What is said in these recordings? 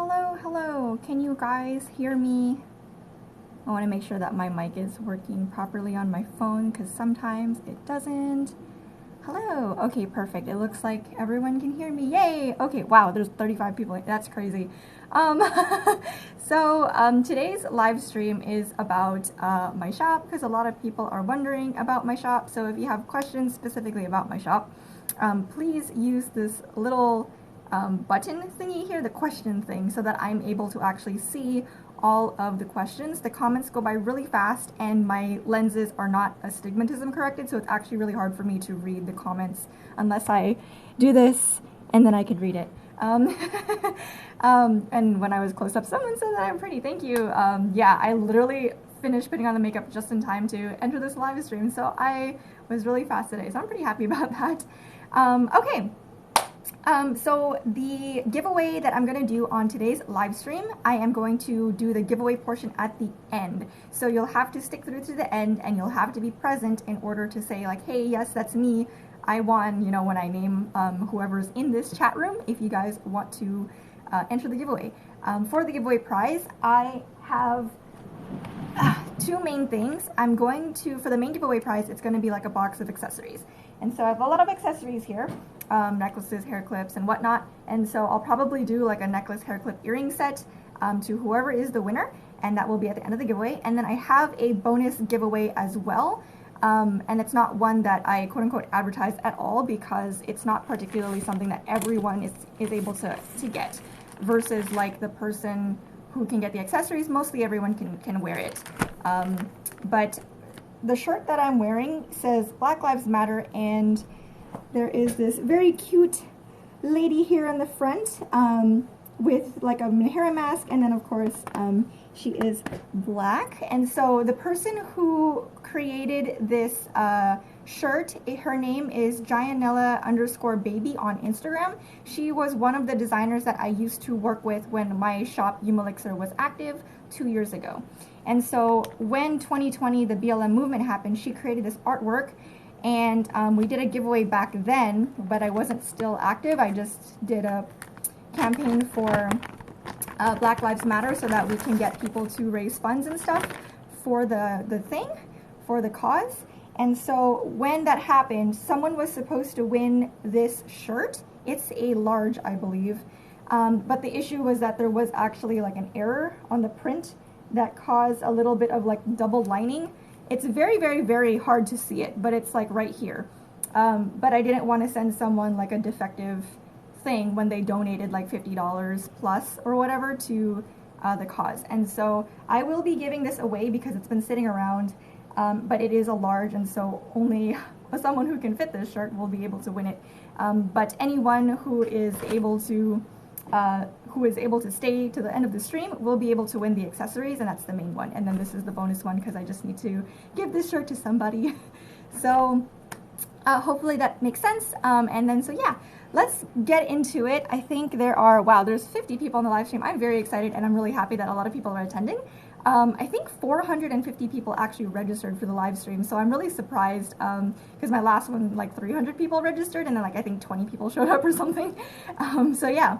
Hello, hello. Can you guys hear me? I want to make sure that my mic is working properly on my phone because sometimes it doesn't. Hello. Okay, perfect. It looks like everyone can hear me. Yay. Okay, wow, there's 35 people. That's crazy. Um, today's live stream is about my shop because a lot of people are wondering about my shop. So if you have questions specifically about my shop, please use this little button thingy here, the question thing, so that I'm able to actually see all of the questions. The comments go by really fast and my lenses are not astigmatism corrected, so it's actually really hard for me to read the comments unless I do this and then I can read it. And when I was close up, someone said that I'm pretty. Thank you. Yeah, I literally finished putting on the makeup just in time to enter this live stream, so I was really fast today, so I'm pretty happy about that. Okay. So the giveaway that I'm going to do on today's live stream, I am going to do the giveaway portion at the end. So you'll have to stick through to the end and you'll have to be present in order to say like, hey, yes, that's me. I won, you know, when I name whoever's in this chat room, if you guys want to enter the giveaway. For the giveaway prize, I have two main things. I'm going to, for the main giveaway prize, it's going to be like a box of accessories. And so I have a lot of accessories here, necklaces, hair clips, and whatnot. And so I'll probably do like a necklace, hair clip, earring set to whoever is the winner, and that will be at the end of the giveaway. And then I have a bonus giveaway as well. And it's not one that I quote unquote advertise at all because it's not particularly something that everyone is able to get, versus like the person who can get the accessories. Mostly everyone can wear it. But the shirt that I'm wearing says Black Lives Matter, and there is this very cute lady here in the front with like a hair mask, and then of course she is black. And so the person who created this shirt, her name is Gianella_baby on Instagram. She was one of the designers that I used to work with when my shop Umelixer was active 2 years ago. And so when 2020, the BLM movement happened, she created this artwork, and we did a giveaway back then, but I wasn't still active. I just did a campaign for Black Lives Matter so that we can get people to raise funds and stuff for the thing, for the cause. And so when that happened, someone was supposed to win this shirt. It's a large, I believe. But the issue was that there was actually like an error on the print that caused a little bit of like double lining. It's very, very, very hard to see it, but it's like right here. But I didn't want to send someone like a defective thing when they donated like $50 plus or whatever to the cause. And so I will be giving this away because it's been sitting around, but it is a large, and so only someone who can fit this shirt will be able to win it. But anyone who is able to stay to the end of the stream will be able to win the accessories, and that's the main one. And then this is the bonus one because I just need to give this shirt to somebody. So hopefully that makes sense. And then so yeah, let's get into it. I think there's 50 people on the live stream. I'm very excited and I'm really happy that a lot of people are attending. I think 450 people actually registered for the live stream, so I'm really surprised because my last one, like 300 people registered, and then like I think 20 people showed up or something. So yeah.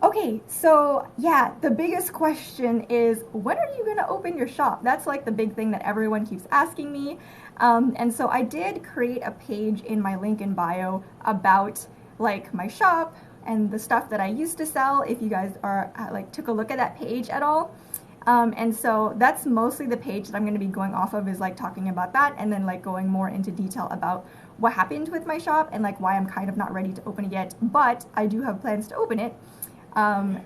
Okay, so yeah, the biggest question is, when are you going to open your shop? That's like the big thing that everyone keeps asking me. And so I did create a page in my link in bio about like my shop and the stuff that I used to sell, if you guys are like took a look at that page at all. And so that's mostly the page that I'm going to be going off of, is like talking about that, and then like going more into detail about what happened with my shop and like why I'm kind of not ready to open it yet, but I do have plans to open it. I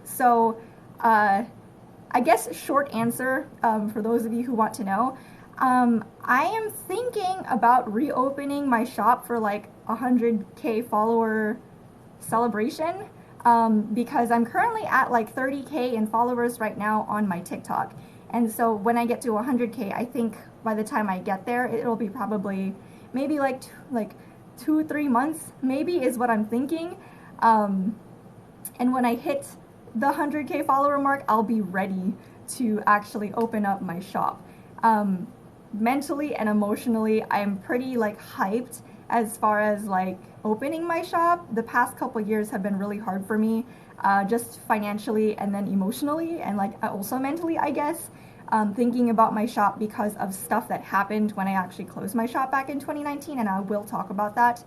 guess short answer, for those of you who want to know, I am thinking about reopening my shop for like 100K follower celebration, because I'm currently at like 30K in followers right now on my TikTok. And so when I get to 100K, I think by the time I get there, it'll be probably maybe like 2-3 months, maybe, is what I'm thinking. And when I hit the 100K follower mark, I'll be ready to actually open up my shop. Mentally and emotionally, I'm pretty like hyped as far as like opening my shop, the past couple years have been really hard for me, just financially and then emotionally and like also mentally, I guess. Thinking about my shop because of stuff that happened when I actually closed my shop back in 2019, and I will talk about that.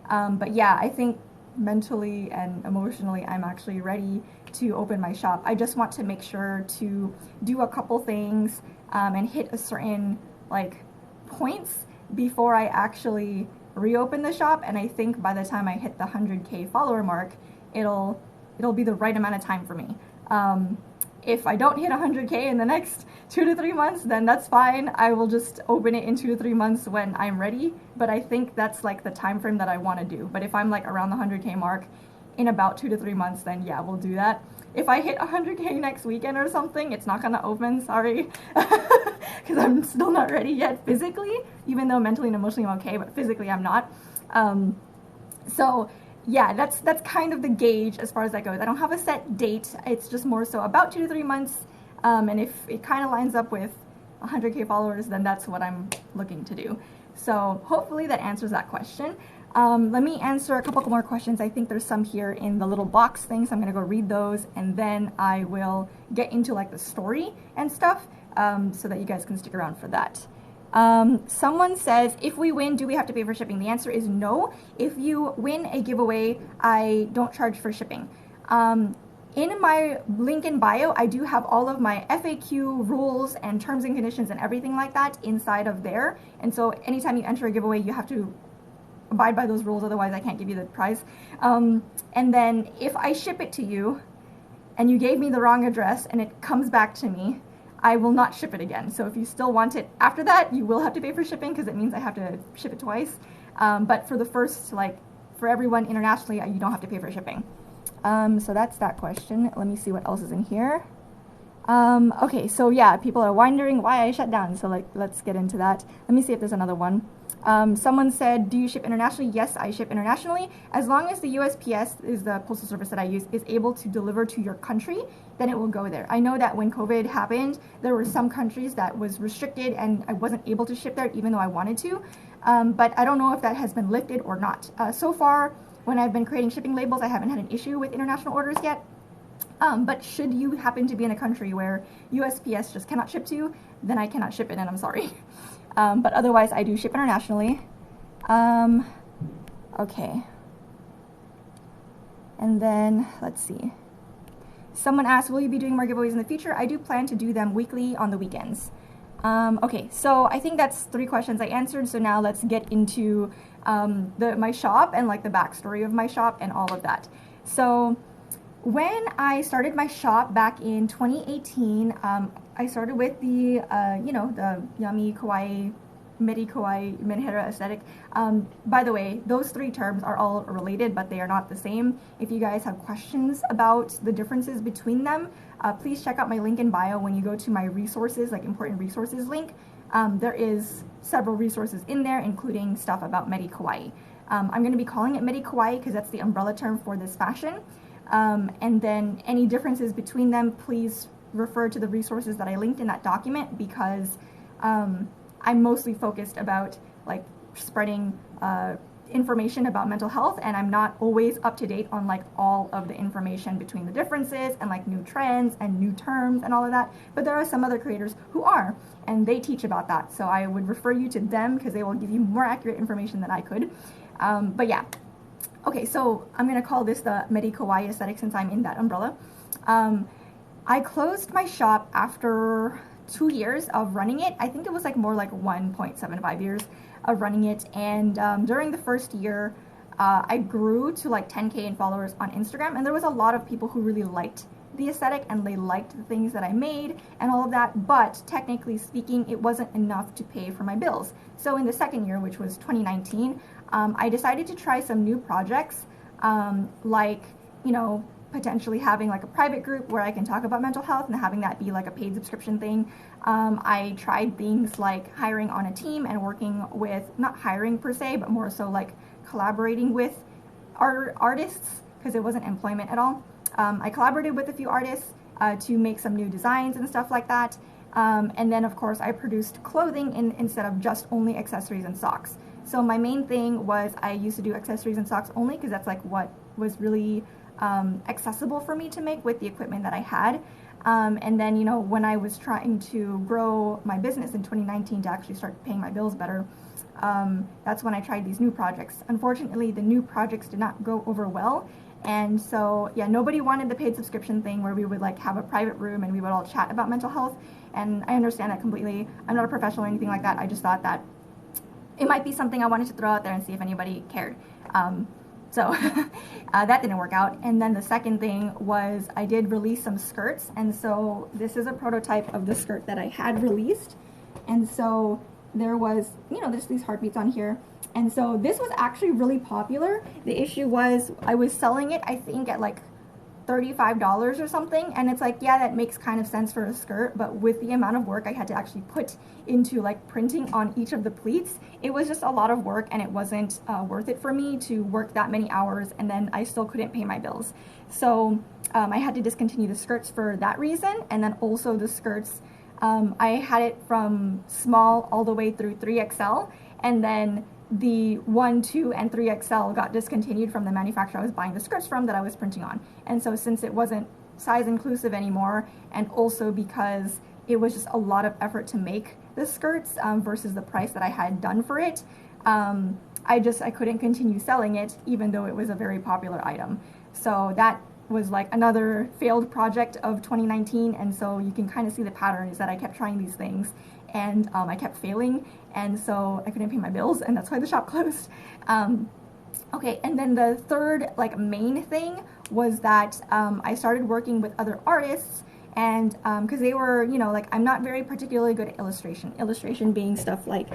But yeah, I think mentally and emotionally I'm actually ready to open my shop. I just want to make sure to do a couple things and hit a certain like points before I actually reopen the shop, and I think by the time I hit the 100K follower mark, it'll be the right amount of time for me. If I don't hit 100K in the next 2 to 3 months, then that's fine. I will just open it in 2 to 3 months when I'm ready. But I think that's like the time frame that I want to do. But if I'm like around the 100K mark in about 2 to 3 months, then yeah, we'll do that. If I hit 100K next weekend or something, it's not gonna open, sorry. Because I'm still not ready yet physically, even though mentally and emotionally I'm okay, but physically I'm not. So yeah, that's kind of the gauge as far as that goes. I don't have a set date. It's just more so about 2 to 3 months. And if it kind of lines up with 100K followers, then that's what I'm looking to do. So hopefully that answers that question. Let me answer a couple more questions. I think there's some here in the little box thing, so I'm gonna go read those, and then I will get into like the story and stuff, so that you guys can stick around for that. Someone says, if we win, do we have to pay for shipping? The answer is no. If you win a giveaway, I don't charge for shipping. In my link in bio, I do have all of my FAQ rules and terms and conditions and everything like that inside of there. And so anytime you enter a giveaway, you have to abide by those rules, otherwise I can't give you the prize. And then if I ship it to you and you gave me the wrong address and it comes back to me, I will not ship it again. So if you still want it after that, you will have to pay for shipping because it means I have to ship it twice. But for the first, like for everyone internationally, you don't have to pay for shipping. So that's that question. Let me see what else is in here. Okay, so yeah, people are wondering why I shut down. So like, let's get into that. Let me see if there's another one. Someone said, do you ship internationally? Yes, I ship internationally. As long as the USPS is the postal service that I use, is able to deliver to your country, then it will go there. I know that when COVID happened, there were some countries that was restricted and I wasn't able to ship there even though I wanted to. But I don't know if that has been lifted or not. So far, when I've been creating shipping labels, I haven't had an issue with international orders yet. But should you happen to be in a country where USPS just cannot ship to, then I cannot ship it and I'm sorry. But otherwise, I do ship internationally. Okay. And then, let's see. Someone asked, will you be doing more giveaways in the future? I do plan to do them weekly on the weekends. Okay, so I think that's 3 questions I answered. So now let's get into my shop and like the backstory of my shop and all of that. So when I started my shop back in 2018, I started with the, the Yummy Kawaii, Medi Kawaii, Menhera aesthetic. By the way, those 3 terms are all related, but they are not the same. If you guys have questions about the differences between them, please check out my link in bio when you go to my resources, like important resources link. There is several resources in there, including stuff about Medi Kawaii. I'm going to be calling it Medi Kawaii because that's the umbrella term for this fashion. And then any differences between them, please refer to the resources that I linked in that document because I'm mostly focused about like spreading information about mental health, and I'm not always up to date on like all of the information between the differences and like new trends and new terms and all of that. But there are some other creators who are, and they teach about that. So I would refer you to them because they will give you more accurate information than I could. But yeah. Okay, so I'm going to call this the Medi Kawaii aesthetic since I'm in that umbrella. I closed my shop after 2 years of running it. I think it was like more like 1.75 years of running it. And during the first year, I grew to like 10K in followers on Instagram. And there was a lot of people who really liked the aesthetic and they liked the things that I made and all of that. But technically speaking, it wasn't enough to pay for my bills. So in the second year, which was 2019, I decided to try some new projects, like, potentially having like a private group where I can talk about mental health and having that be like a paid subscription thing. I tried things like hiring on a team and working with, not hiring per se, but more so like collaborating with artists because it wasn't employment at all. I collaborated with a few artists to make some new designs and stuff like that. And then of course I produced clothing instead of just only accessories and socks. So my main thing was I used to do accessories and socks only because that's like what was really accessible for me to make with the equipment that I had. And then, you know, when I was trying to grow my business in 2019 to actually start paying my bills better, that's when I tried these new projects. Unfortunately, the new projects did not go over well. And so, yeah, nobody wanted the paid subscription thing where we would like have a private room and we would all chat about mental health. And I understand that completely. I'm not a professional or anything like that. I just thought that it might be something I wanted to throw out there and see if anybody cared. So that didn't work out. And then the second thing was I did release some skirts. And so this is a prototype of the skirt that I had released. And so there was, you know, there's these heartbeats on here. And so this was actually really popular. The issue was I was selling it, I think, at like $35 or something, and it's like, yeah, that makes kind of sense for a skirt, but with the amount of work I had to actually put into like printing on each of the pleats, it was just a lot of work, and it wasn't worth it for me to work that many hours, and then I still couldn't pay my bills. So I had to discontinue the skirts for that reason. And then also the skirts, I had it from small all the way through 3XL, and then the 1, 2, and 3XL got discontinued from the manufacturer I was buying the skirts from that I was printing on. And so since it wasn't size inclusive anymore, and also because it was just a lot of effort to make the skirts versus the price that I had done for it, I couldn't continue selling it even though it was a very popular item. So that was like another failed project of 2019, and so you can kind of see the pattern is that I kept trying these things and I kept failing, and so I couldn't pay my bills, and that's why the shop closed. Okay, and then the third like main thing was that I started working with other artists, and because they were, you know, like I'm not very particularly good at illustration being stuff like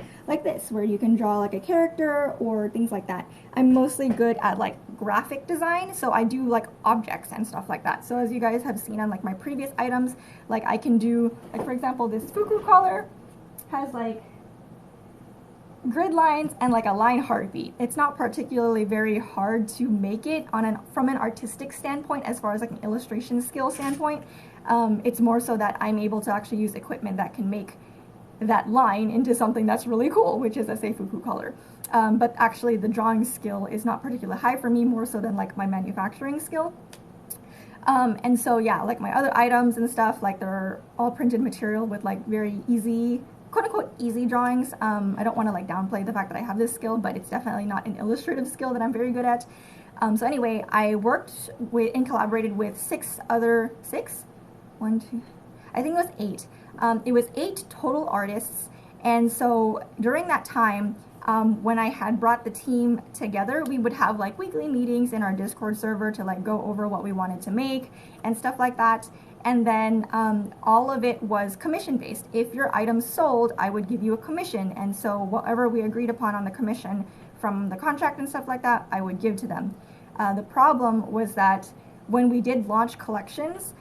this where you can draw like a character or things like that. I'm mostly good at like graphic design, so I do like objects and stuff like that. So as you guys have seen on like my previous items, like I can do, like for example, this fuku collar has like grid lines and like a line heartbeat. It's not particularly very hard to make it from an artistic standpoint as far as like an illustration skill standpoint. It's more so that I'm able to actually use equipment that can make that line into something that's really cool, which is a fuku color. But actually the drawing skill is not particularly high for me, more so than like my manufacturing skill. And so yeah, like my other items and stuff, like they're all printed material with like very easy, quote unquote easy drawings. I don't want to like downplay the fact that I have this skill, but it's definitely not an illustrative skill that I'm very good at. So anyway, I worked with and collaborated with I think it was 8. It was 8 total artists, and so during that time, when I had brought the team together, we would have like weekly meetings in our Discord server to like go over what we wanted to make and stuff like that. And then all of it was commission based. If your item sold, I would give you a commission, and so whatever we agreed upon on the commission from the contract and stuff like that, I would give to them. The problem was that when we did launch collections,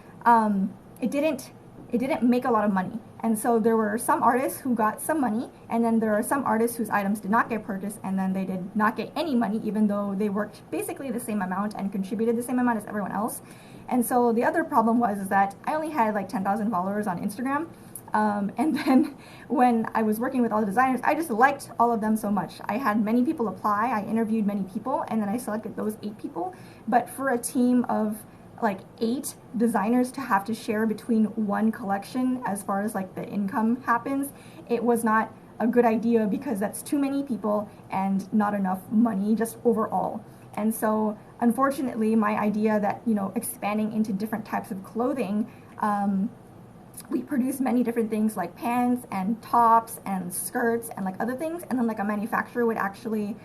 it didn't make a lot of money. And so there were some artists who got some money, and then there are some artists whose items did not get purchased, and then they did not get any money, even though they worked basically the same amount and contributed the same amount as everyone else. And so the other problem was that I only had like 10,000 followers on Instagram. And then when I was working with all the designers, I just liked all of them so much. I had many people apply, I interviewed many people, and then I selected those 8 people. But for a team of like 8 designers to have to share between one collection as far as like the income happens, it was not a good idea because that's too many people and not enough money just overall. And so unfortunately, my idea that, you know, expanding into different types of clothing, we produce many different things like pants and tops and skirts and like other things, and then like a manufacturer would actually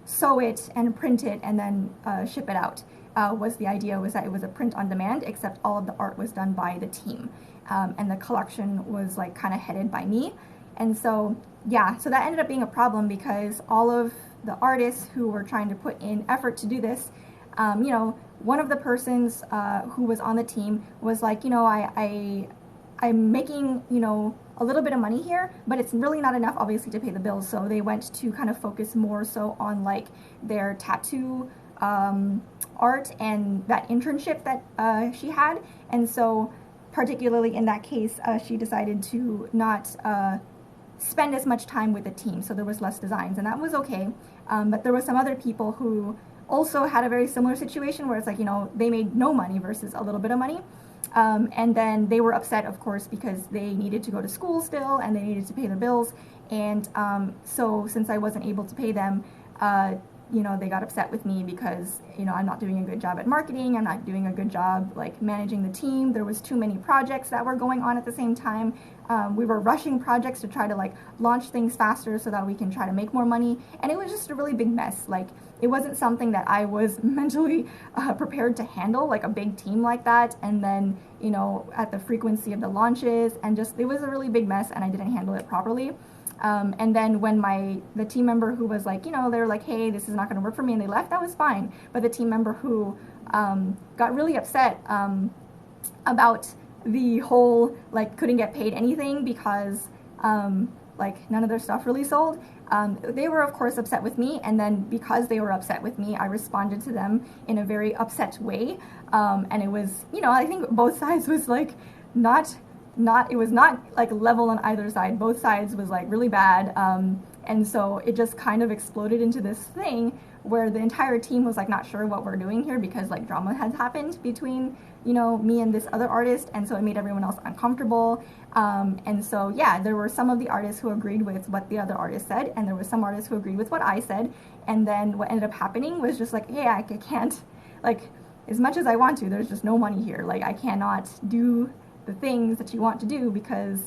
sew it and print it and then ship it out. Was the idea was that it was a print on demand, except all of the art was done by the team, and the collection was like kind of headed by me. And so yeah, so that ended up being a problem because all of the artists who were trying to put in effort to do this, you know, one of the persons who was on the team was like, you know, I'm making, you know, a little bit of money here, but it's really not enough obviously to pay the bills. So they went to kind of focus more so on like their tattoo art and that internship that she had. And so particularly in that case, she decided to not spend as much time with the team, so there was less designs, and that was okay. But there were some other people who also had a very similar situation where it's like, they made no money versus a little bit of money. And then they were upset, of course, because they needed to go to school still and they needed to pay their bills. And so since I wasn't able to pay them, they got upset with me because, I'm not doing a good job at marketing. I'm not doing a good job like managing the team. There was too many projects that were going on at the same time. We were rushing projects to try to like launch things faster so that we can try to make more money. And it was just a really big mess. Like, it wasn't something that I was mentally prepared to handle, like a big team like that. And then, at the frequency of the launches, and just, it was a really big mess and I didn't handle it properly. And then when the team member who was like, they're like, hey, this is not going to work for me, and they left, that was fine. But the team member who got really upset about the whole, like, couldn't get paid anything because, like, none of their stuff really sold, they were, of course, upset with me. And then because they were upset with me, I responded to them in a very upset way. And it was, I think both sides was, like, it was not like level on either side. Both sides was like really bad. And so it just kind of exploded into this thing where the entire team was like not sure what we're doing here because like drama had happened between, me and this other artist. And so it made everyone else uncomfortable. And so, yeah, there were some of the artists who agreed with what the other artist said. And there were some artists who agreed with what I said. And then what ended up happening was just like, hey, I can't, like, as much as I want to, there's just no money here. Like, I cannot do the things that you want to do because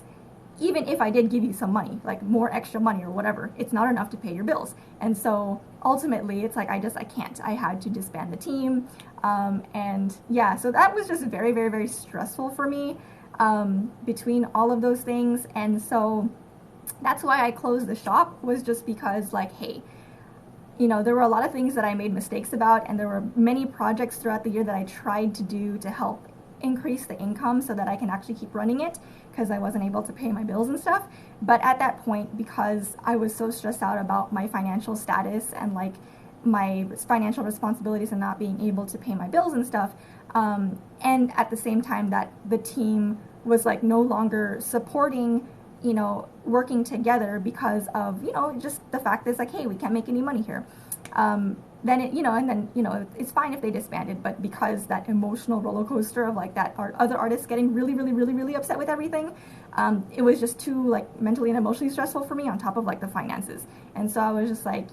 even if I did give you some money, like more extra money or whatever, it's not enough to pay your bills. And so ultimately it's like, I can't. I had to disband the team. And yeah, so that was just very, very, very stressful for me between all of those things. And so that's why I closed the shop, was just because like, hey, there were a lot of things that I made mistakes about, and there were many projects throughout the year that I tried to do to help increase the income so that I can actually keep running it because I wasn't able to pay my bills and stuff. But at that point, because I was so stressed out about my financial status and like my financial responsibilities and not being able to pay my bills and stuff, and at the same time that the team was like no longer supporting, working together because of, just the fact that it's like, hey, we can't make any money here. Then it's fine if they disbanded, but because that emotional roller coaster of like that other artists getting really, really, really, really upset with everything, it was just too like mentally and emotionally stressful for me on top of like the finances. And so I was just like,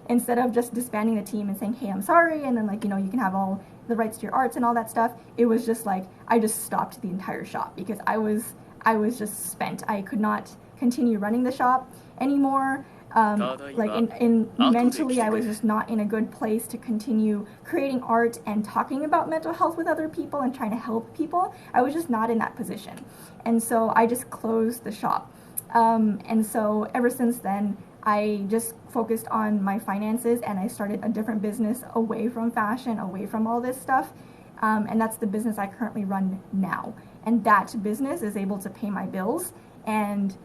instead of just disbanding the team and saying, hey, I'm sorry, and then like, you can have all the rights to your arts and all that stuff, it was just like, I just stopped the entire shop because I was just spent. I could not continue running the shop anymore. Like in mentally, I was just not in a good place to continue creating art and talking about mental health with other people and trying to help people. I was just not in that position. And so I just closed the shop. And so ever since then, I just focused on my finances and I started a different business away from fashion, away from all this stuff. And that's the business I currently run now. And that business is able to pay my bills, and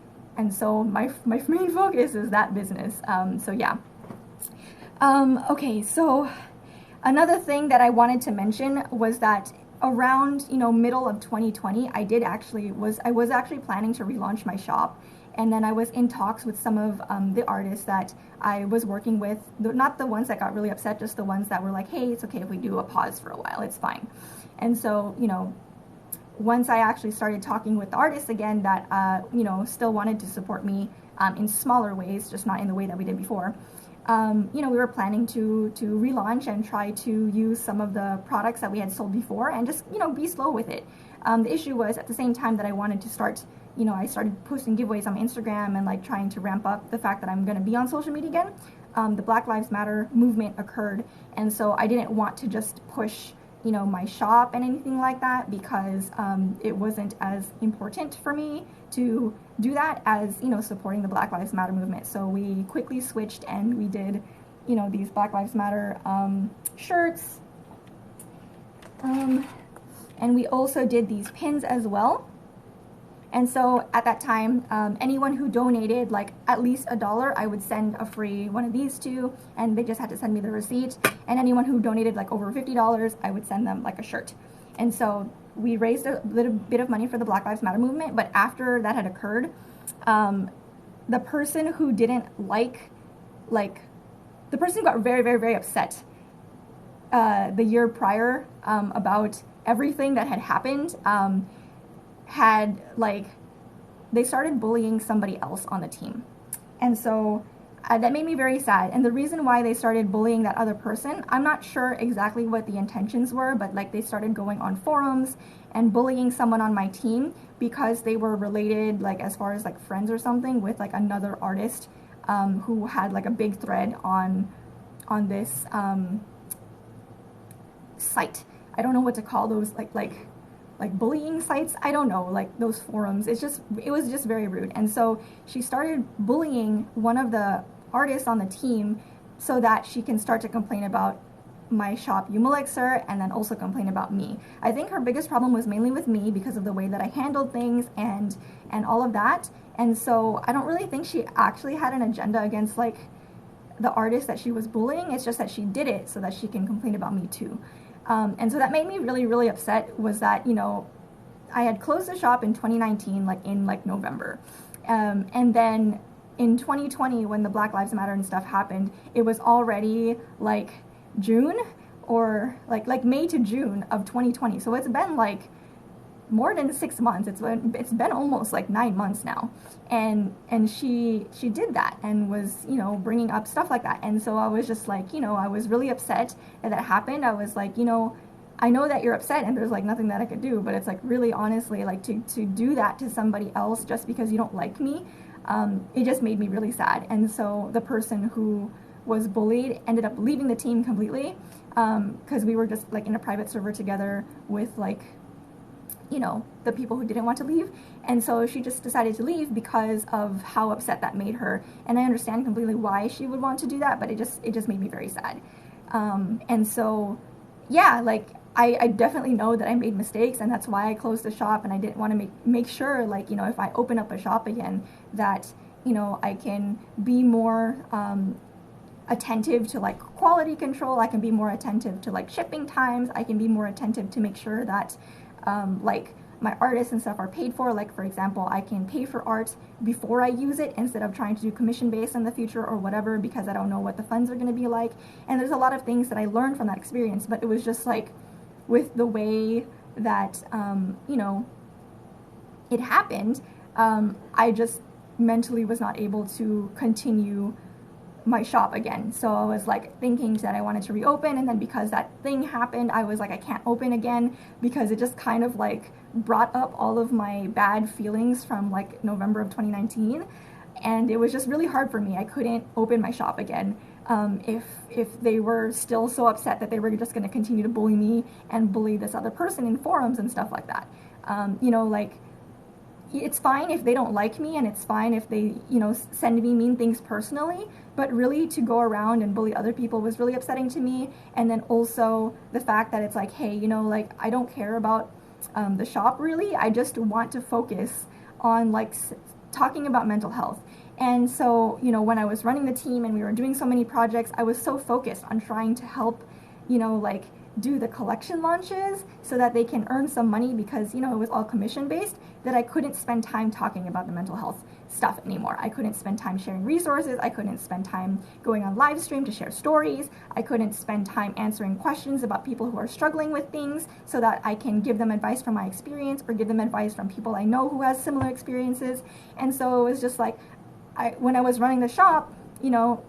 so my main focus is that business. So yeah. Okay, so another thing that I wanted to mention was that around middle of 2020, I was actually planning to relaunch my shop, and then I was in talks with some of the artists that I was working with, not the ones that got really upset, just the ones that were like, hey, it's okay if we do a pause for a while, it's fine. And so once I actually started talking with the artists again that, still wanted to support me in smaller ways, just not in the way that we did before, we were planning to relaunch and try to use some of the products that we had sold before and just, be slow with it. The issue was at the same time that I wanted to start, I started posting giveaways on Instagram and like trying to ramp up the fact that I'm going to be on social media again. The Black Lives Matter movement occurred, and so I didn't want to just push my shop and anything like that because it wasn't as important for me to do that as, supporting the Black Lives Matter movement. So we quickly switched and we did, these Black Lives Matter shirts. And we also did these pins as well. And so at that time, anyone who donated like at least $1, I would send a free one of these to, and they just had to send me the receipt. And anyone who donated like over $50, I would send them like a shirt. And so we raised a little bit of money for the Black Lives Matter movement, but after that had occurred, the person who didn't like the person who got very, very, very upset the year prior about everything that had happened had like they started bullying somebody else on the team. And so that made me very sad. And the reason why they started bullying that other person, I'm not sure exactly what the intentions were, but like they started going on forums and bullying someone on my team because they were related, like as far as like friends or something, with like another artist who had like a big thread on this site. I don't know what to call those, like bullying sites. I don't know, like those forums. It was just very rude. And so she started bullying one of the artists on the team so that she can start to complain about my shop Umelixer and then also complain about me. I think her biggest problem was mainly with me because of the way that I handled things and all of that. And so I don't really think she actually had an agenda against like the artist that she was bullying. It's just that she did it so that she can complain about me too. And so that made me really, really upset, was that, you know, I had closed the shop in 2019, like in like November. And then in 2020, when the Black Lives Matter and stuff happened, it was already like June or like May to June of 2020. So it's been like more than 6 months. It's been almost like 9 months now. And she did that and was, you know, bringing up stuff like that. And so I was just like, you know, I was really upset that that happened. I was like, you know, I know that you're upset and there's like nothing that I could do, but it's like really honestly, like to do that to somebody else just because you don't like me, it just made me really sad. And so the person who was bullied ended up leaving the team completely, because we were just like in a private server together with like, you know, the people who didn't want to leave. And so she just decided to leave because of how upset that made her. And I understand completely why she would want to do that, but it just made me very sad. And so, yeah, like I definitely know that I made mistakes, and that's why I closed the shop. And I didn't want to make sure, like, you know, if I open up a shop again, that, you know, I can be more attentive to like quality control. I can be more attentive to like shipping times. I can be more attentive to make sure that like my artists and stuff are paid for. Like, for example, I can pay for art before I use it instead of trying to do commission based in the future or whatever, because I don't know what the funds are going to be like. And there's a lot of things that I learned from that experience, but it was just like with the way that, you know, it happened, I just mentally was not able to continue my shop again. So I was like thinking that I wanted to reopen, and then because that thing happened, I was like, I can't open again, because it just kind of like brought up all of my bad feelings from like November of 2019, and it was just really hard for me. I couldn't open my shop again if they were still so upset that they were just going to continue to bully me and bully this other person in forums and stuff like that. You know, like, it's fine if they don't like me, and it's fine if they, you know, send me mean things personally, but really to go around and bully other people was really upsetting to me. And then also the fact that it's like, hey, you know, like, I don't care about the shop really. I just want to focus on like talking about mental health. And so, you know, when I was running the team and we were doing so many projects, I was so focused on trying to help, you know, like do the collection launches so that they can earn some money, because, you know, it was all commission based, that I couldn't spend time talking about the mental health stuff anymore. I couldn't spend time sharing resources. I couldn't spend time going on live stream to share stories. I couldn't spend time answering questions about people who are struggling with things so that I can give them advice from my experience, or give them advice from people I know who has similar experiences. And so it was just like, when I was running the shop, you know,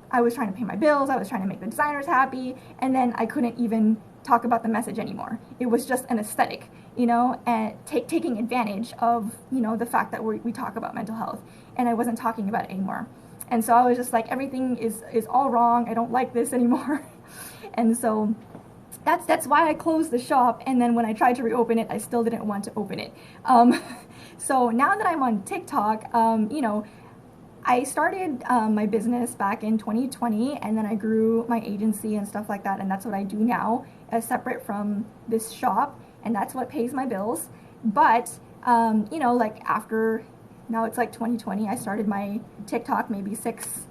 I was trying to pay my bills, I was trying to make the designers happy, and then I couldn't even talk about the message anymore. It was just an aesthetic, you know, and taking advantage of, you know, the fact that we talk about mental health, and I wasn't talking about it anymore. And so I was just like, everything is all wrong, I don't like this anymore. And so that's why I closed the shop, and then when I tried to reopen it, I still didn't want to open it. So now that I'm on TikTok, you know, I started my business back in 2020, and then I grew my agency and stuff like that, and that's what I do now, separate from this shop, and that's what pays my bills. But, you know, like after, now it's like 2020, I started my TikTok maybe 6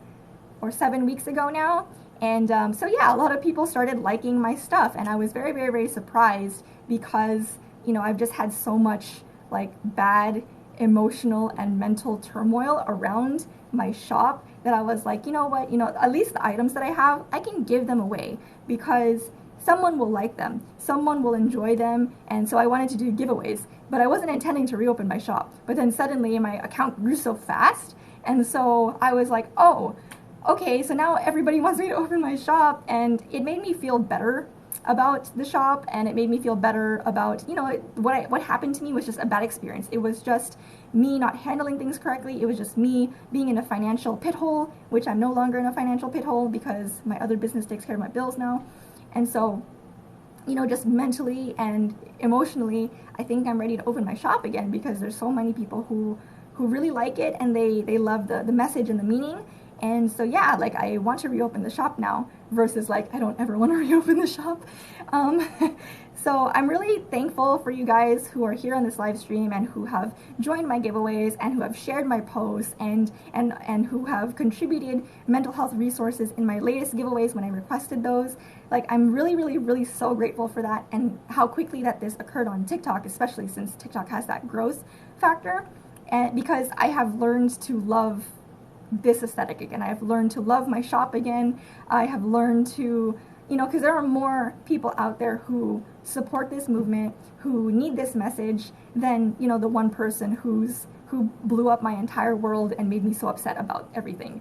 or 7 weeks ago now, and so yeah, a lot of people started liking my stuff, and I was very, very, very surprised, because, you know, I've just had so much like bad emotional and mental turmoil around my shop that I was like, you know what, at least the items that I have, I can give them away because someone will like them, someone will enjoy them, and so I wanted to do giveaways, but I wasn't intending to reopen my shop. But then suddenly my account grew so fast, and so I was like, oh, okay, so now everybody wants me to open my shop, and it made me feel better about the shop, and it made me feel better about, what happened to me was just a bad experience. It was just me not handling things correctly. It was just me being in a financial pit hole, which I'm no longer in a financial pit hole because my other business takes care of my bills now. And so, just mentally and emotionally, I think I'm ready to open my shop again because there's so many people who really like it, and they love the message and the meaning. And so, yeah, like, I want to reopen the shop now versus like, I don't ever want to reopen the shop. So I'm really thankful for you guys who are here on this live stream and who have joined my giveaways and who have shared my posts and who have contributed mental health resources in my latest giveaways when I requested those. Like, I'm really, really, really so grateful for that, and how quickly that this occurred on TikTok, especially since TikTok has that growth factor. And because I have learned to love this aesthetic again. I have learned to love my shop again. I have learned to, because there are more people out there who support this movement, who need this message than, the one person who blew up my entire world and made me so upset about everything.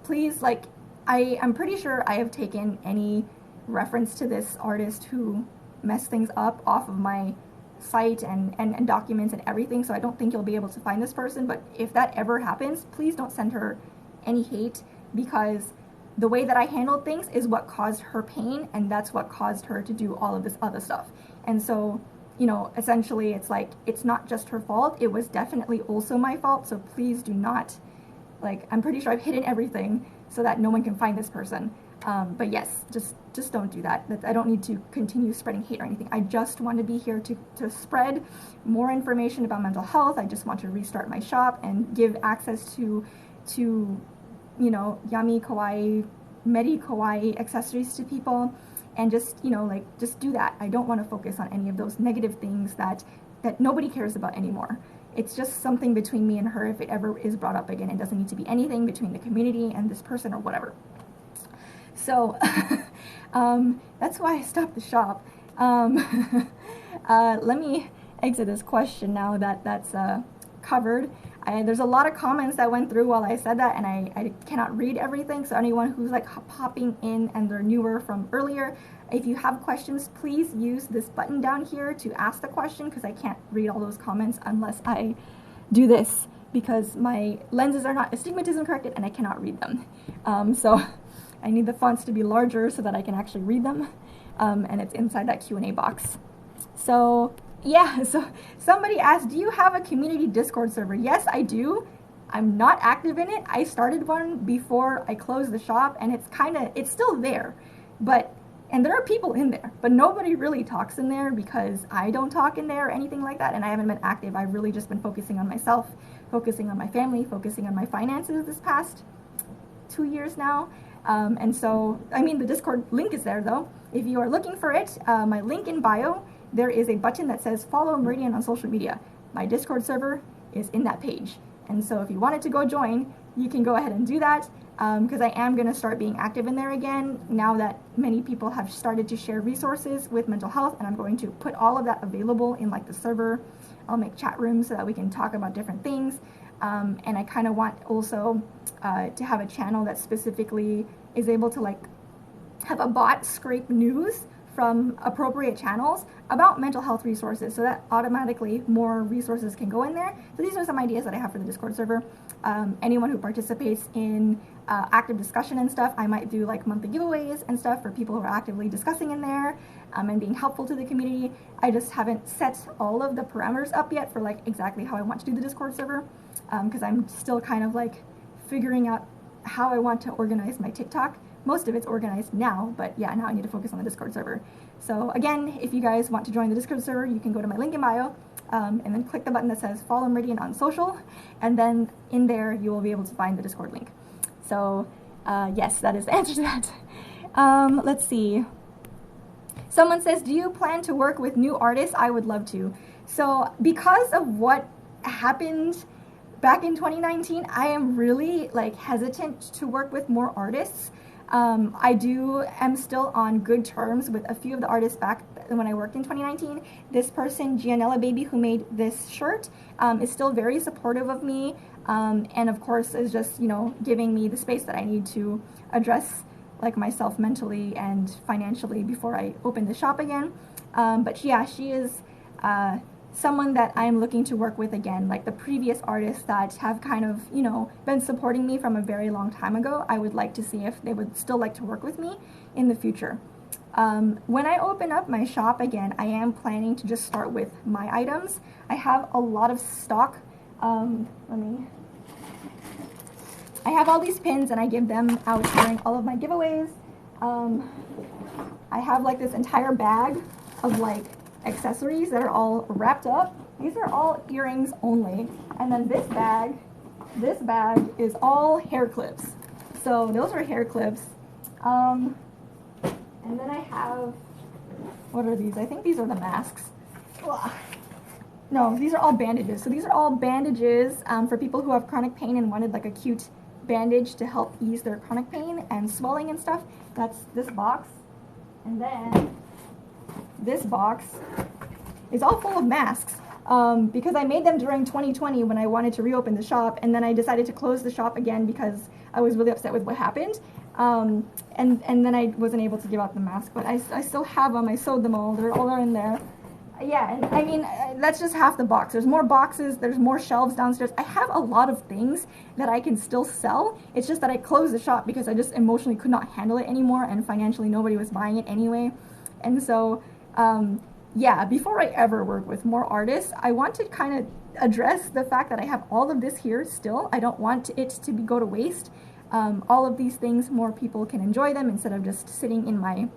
Please, like, I'm pretty sure I have taken any reference to this artist who messed things up off of my site and documents and everything, so I don't think you'll be able to find this person. But if that ever happens, please don't send her any hate, because the way that I handled things is what caused her pain, and that's what caused her to do all of this other stuff. And so, essentially it's like, it's not just her fault, it was definitely also my fault. So please do not, like, I'm pretty sure I've hidden everything so that no one can find this person. But yes, just don't do that. I don't need to continue spreading hate or anything. I just want to be here to spread more information about mental health. I just want to restart my shop and give access to yummy, kawaii, medi kawaii accessories to people, and just do that. I don't want to focus on any of those negative things that nobody cares about anymore. It's just something between me and her. If it ever is brought up again, it doesn't need to be anything between the community and this person or whatever. So that's why I stopped the shop. Let me exit this question now that that's covered. There's a lot of comments that went through while I said that, and I cannot read everything. So anyone who's like popping in and they're newer from earlier, if you have questions, please use this button down here to ask the question, because I can't read all those comments unless I do this, because my lenses are not astigmatism corrected and I cannot read them. So I need the fonts to be larger so that I can actually read them, and it's inside that Q&A box. So yeah, so somebody asked, do you have a community Discord server? Yes, I do. I'm not active in it. I started one before I closed the shop, and it's still there, and there are people in there, but nobody really talks in there because I don't talk in there or anything like that, and I haven't been active. I've really just been focusing on myself, focusing on my family, focusing on my finances this past 2 years now. And so, the Discord link is there though. If you are looking for it, my link in bio, there is a button that says follow Meridian on social media. My Discord server is in that page. And so if you wanted to go join, you can go ahead and do that, because I am going to start being active in there again now that many people have started to share resources with mental health, and I'm going to put all of that available in like the server. I'll make chat rooms so that we can talk about different things. And I kind of want also to have a channel that specifically is able to like have a bot scrape news from appropriate channels about mental health resources, so that automatically more resources can go in there. So these are some ideas that I have for the Discord server. Anyone who participates in active discussion and stuff, I might do like monthly giveaways and stuff for people who are actively discussing in there, and being helpful to the community. I just haven't set all of the parameters up yet for like exactly how I want to do the Discord server, because I'm still kind of like figuring out how I want to organize my TikTok. Most of it's organized now, but yeah, now I need to focus on the Discord server. So again, if you guys want to join the Discord server, you can go to my link in bio, and then click the button that says follow Meridian on social, and then in there you will be able to find the Discord link. So yes, that is the answer to that. Let's see. Someone says, do you plan to work with new artists? I would love to. So because of what happened back in 2019, I am really like hesitant to work with more artists. Am still on good terms with a few of the artists back when I worked in 2019. This person, Gianella Baby, who made this shirt, is still very supportive of me, and of course is just, you know, giving me the space that I need to address like myself mentally and financially before I open the shop again. But yeah, she is someone that I'm looking to work with again. Like the previous artists that have kind of, you know, been supporting me from a very long time ago, I would like to see if they would still like to work with me in the future. When I open up my shop again, I am planning to just start with my items. I have a lot of stock. I have all these pins and I give them out during all of my giveaways. I have like this entire bag of like accessories that are all wrapped up. These are all earrings only. And then this bag is all hair clips. So those are hair clips. And then I have, what are these? I think these are the masks. Ugh. No, these are all bandages. So these are all bandages for people who have chronic pain and wanted like a cute bandage to help ease their chronic pain and swelling and stuff. That's this box. And then this box is all full of masks because I made them during 2020 when I wanted to reopen the shop, and then I decided to close the shop again because I was really upset with what happened, and then I wasn't able to give out the mask, but I still have them. I sewed them all. They're all in there. Yeah, and I mean, that's just half the box. There's more boxes, there's more shelves downstairs. I have a lot of things that I can still sell. It's just that I closed the shop because I just emotionally could not handle it anymore, and financially nobody was buying it anyway. And so yeah, before I ever work with more artists, I want to kind of address the fact that I have all of this here still. I don't want it to go to waste. All of these things, more people can enjoy them instead of just sitting in my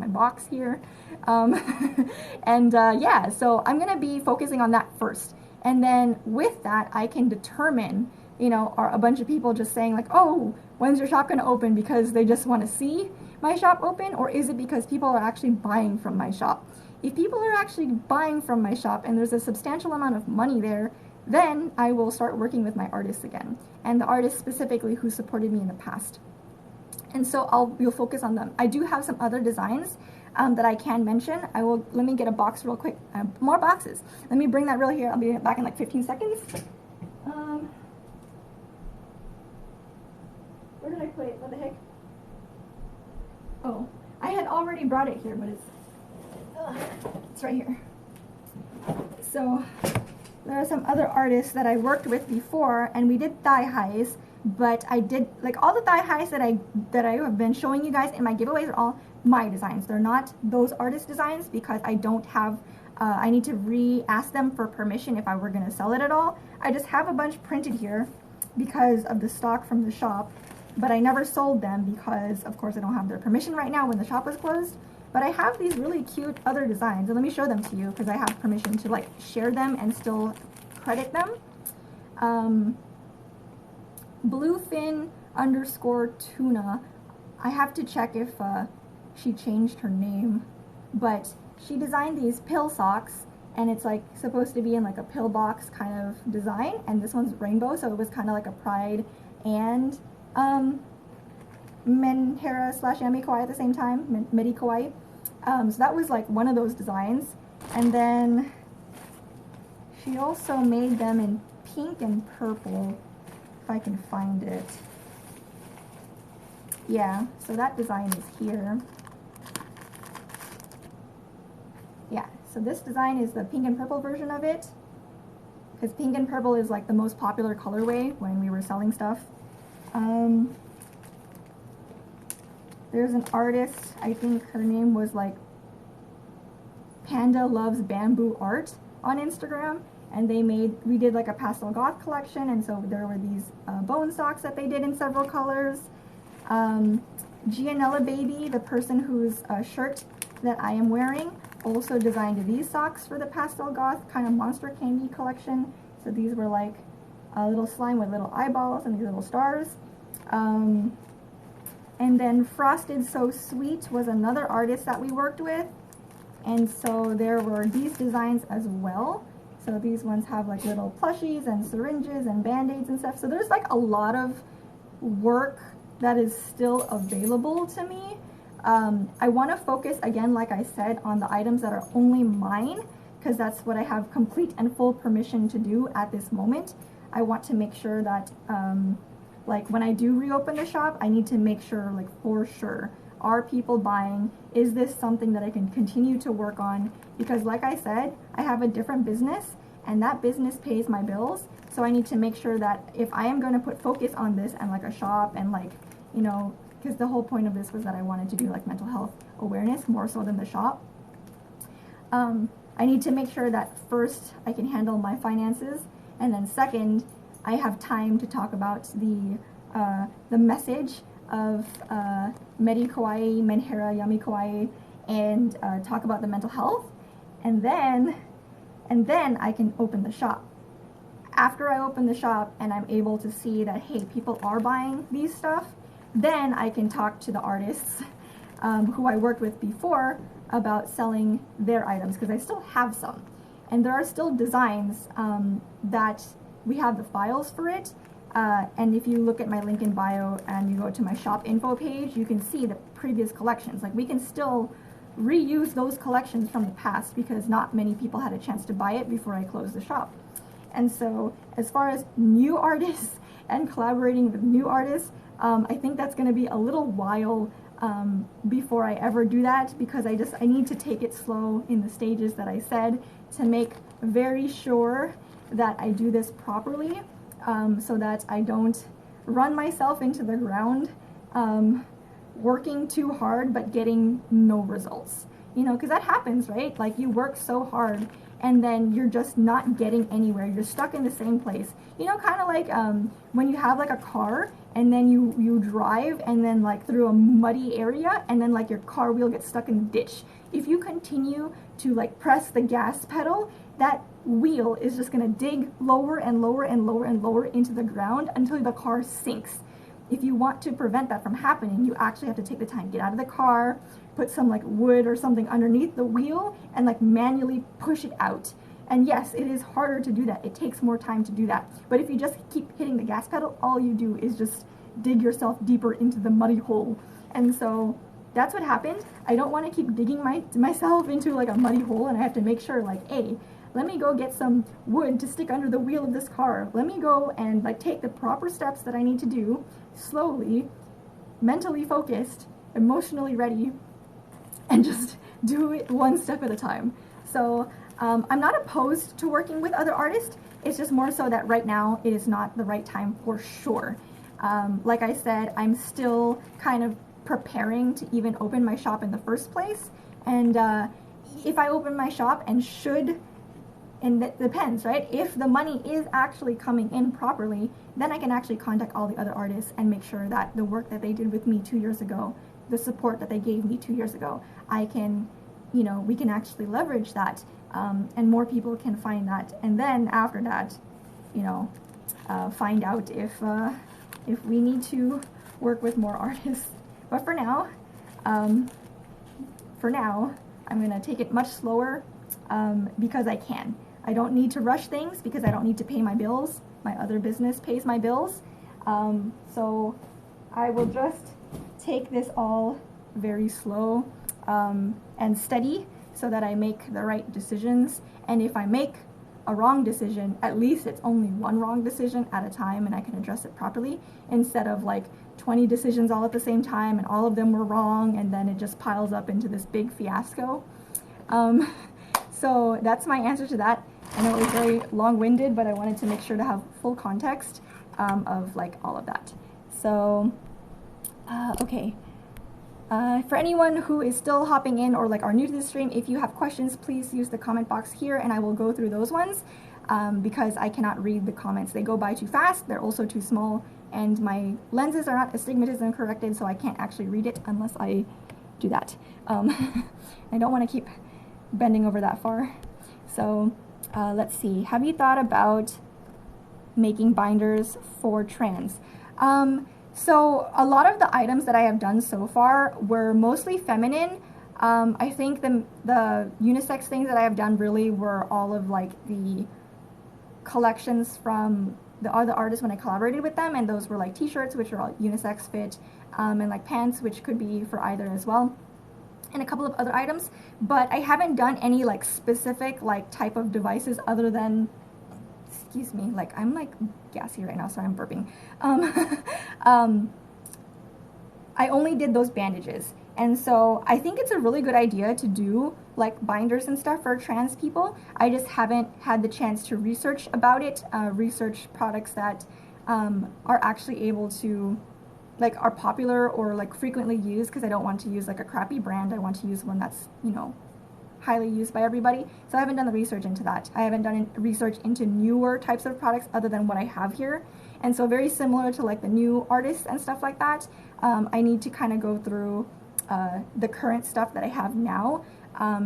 box here. Yeah, so I'm gonna be focusing on that first. And then with that, I can determine, you know, are a bunch of people just saying like, oh, when's your shop gonna open because they just want to see my shop open, or is it because people are actually buying from my shop? If people are actually buying from my shop and there's a substantial amount of money there, then I will start working with my artists again, and the artists specifically who supported me in the past. And so we'll focus on them. I do have some other designs that I can mention. Let me get a box real quick. More boxes. Let me bring that real here. I'll be back in like 15 seconds. Where did I put it? What the heck? Oh, I had already brought it here, but it's right here. So there are some other artists that I worked with before, and we did thigh highs, but I did like all the thigh highs that I have been showing you guys in my giveaways are all my designs. They're not those artist designs because I don't have I need to re-ask them for permission if I were going to sell it at all. I just have a bunch printed here because of the stock from the shop, but I never sold them because of course I don't have their permission right now when the shop was closed. But I have these really cute other designs, and let me show them to you because I have permission to like share them and still credit them. Bluefin _ tuna. I have to check if she changed her name, but she designed these pill socks, and it's like supposed to be in like a pill box kind of design, and this one's rainbow, so it was kind of like a pride and Menhera / Yami Kawaii at the same time, Medi Kawaii. So that was like one of those designs. And then she also made them in pink and purple, if I can find it. Yeah, so that design is here. Yeah, so this design is the pink and purple version of it, because pink and purple is like the most popular colorway when we were selling stuff. There's an artist, I think her name was like Panda Loves Bamboo Art on Instagram, and we did like a pastel goth collection, and so there were these bone socks that they did in several colors. Gianella Baby, the person whose shirt that I am wearing, also designed these socks for the pastel goth kind of monster candy collection. So these were like a little slime with little eyeballs and these little stars. And then Frosted So Sweet was another artist that we worked with, And so there were these designs as well. So these ones have like little plushies and syringes and band-aids and stuff. So there's like a lot of work that is still available to me. I want to focus, again, like I said, on the items that are only mine, because that's what I have complete and full permission to do at this moment. I want to make sure that, like, when I do reopen the shop, I need to make sure, like, for sure, are people buying? Is this something that I can continue to work on? Because like I said, I have a different business, and that business pays my bills. So I need to make sure that if I am going to put focus on this and like a shop and like, you know, because the whole point of this was that I wanted to do like mental health awareness more so than the shop. I need to make sure that first I can handle my finances, and then second, I have time to talk about the message of Medi Kauai, Menhera Yami Kauai, and talk about the mental health, and then I can open the shop. After I open the shop and I'm able to see that, hey, people are buying these stuff, then I can talk to the artists who I worked with before about selling their items, because I still have some. And there are still designs that we have the files for it. And if you look at my link in bio and you go to my shop info page, you can see the previous collections. Like, we can still reuse those collections from the past because not many people had a chance to buy it before I closed the shop. And so as far as new artists and collaborating with new artists, I think that's going to be a little while before I ever do that, because I need to take it slow in the stages that I said to make very sure that I do this properly, so that I don't run myself into the ground working too hard but getting no results. You know, because that happens, right? Like, you work so hard and then you're just not getting anywhere. You're stuck in the same place. You know, kind of like when you have like a car and then you drive and then like through a muddy area and then like your car wheel gets stuck in the ditch. If you continue to like press the gas pedal, that wheel is just gonna dig lower and lower and lower and lower into the ground until the car sinks. If you want to prevent that from happening, you actually have to take the time, get out of the car, put some like wood or something underneath the wheel and like manually push it out. And yes, it is harder to do that. It takes more time to do that. But if you just keep hitting the gas pedal, all you do is just dig yourself deeper into the muddy hole. And so that's what happened. I don't want to keep digging myself into like a muddy hole, and I have to make sure like, hey, let me go get some wood to stick under the wheel of this car. Let me go and like take the proper steps that I need to do slowly, mentally focused, emotionally ready, and just do it one step at a time. So I'm not opposed to working with other artists. It's just more so that right now it is not the right time for sure. Like I said, I'm still kind of preparing to even open my shop in the first place. And if I open my shop and that depends, right? If the money is actually coming in properly, then I can actually contact all the other artists and make sure that the work that they did with me 2 years ago, the support that they gave me 2 years ago, I can, you know, we can actually leverage that, and more people can find that. And then after that, you know, find out if we need to work with more artists. But for now, I'm gonna take it much slower because I can. I don't need to rush things because I don't need to pay my bills. My other business pays my bills. So I will just take this all very slow and steady so that I make the right decisions. And if I make a wrong decision, at least it's only one wrong decision at a time and I can address it properly, instead of like 20 decisions all at the same time and all of them were wrong and then it just piles up into this big fiasco. So that's my answer to that. I know it was very long-winded, but I wanted to make sure to have full context of like all of that. So, okay. For anyone who is still hopping in or like are new to the stream, if you have questions, please use the comment box here and I will go through those ones because I cannot read the comments. They go by too fast, they're also too small, and my lenses are not astigmatism corrected, so I can't actually read it unless I do that. I don't want to keep bending over that far. So let's see, have you thought about making binders for trans? So a lot of the items that I have done so far were mostly feminine, I think the unisex things that I have done really were all of like the collections from the other artists when I collaborated with them, and those were like t-shirts, which are all unisex fit, and like pants, which could be for either as well, and a couple of other items. But I haven't done any like specific like type of devices other than, excuse me, like I'm like gassy right now, so I'm burping. um, I only did those bandages. And so I think it's a really good idea to do like binders and stuff for trans people. I just haven't had the chance to research about it, research products that are actually able to, like, are popular or like frequently used, because I don't want to use like a crappy brand. I want to use one that's, you know, highly used by everybody. So I haven't done the research into that. I haven't done research into newer types of products other than what I have here. And so very similar to like the new artists and stuff like that, I need to kind of go through the current stuff that I have now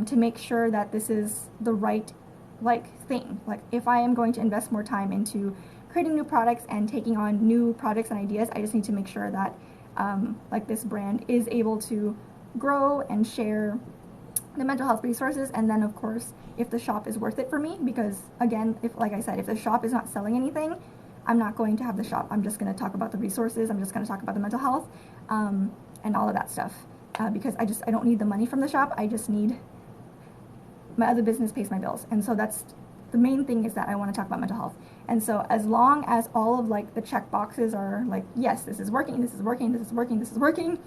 to make sure that this is the right like thing. Like if I am going to invest more time into creating new products and taking on new projects and ideas, I just need to make sure that like this brand is able to grow and share the mental health resources. And then of course, if the shop is worth it for me, because again, if, like I said, if the shop is not selling anything, I'm not going to have the shop. I'm just going to talk about the resources. I'm just going to talk about the mental health and all of that stuff. Because I don't need the money from the shop. I just need my other business pays my bills. And so that's the main thing, is that I want to talk about mental health. And so as long as all of like the check boxes are like, yes, this is working, this is working, this is working, this is working,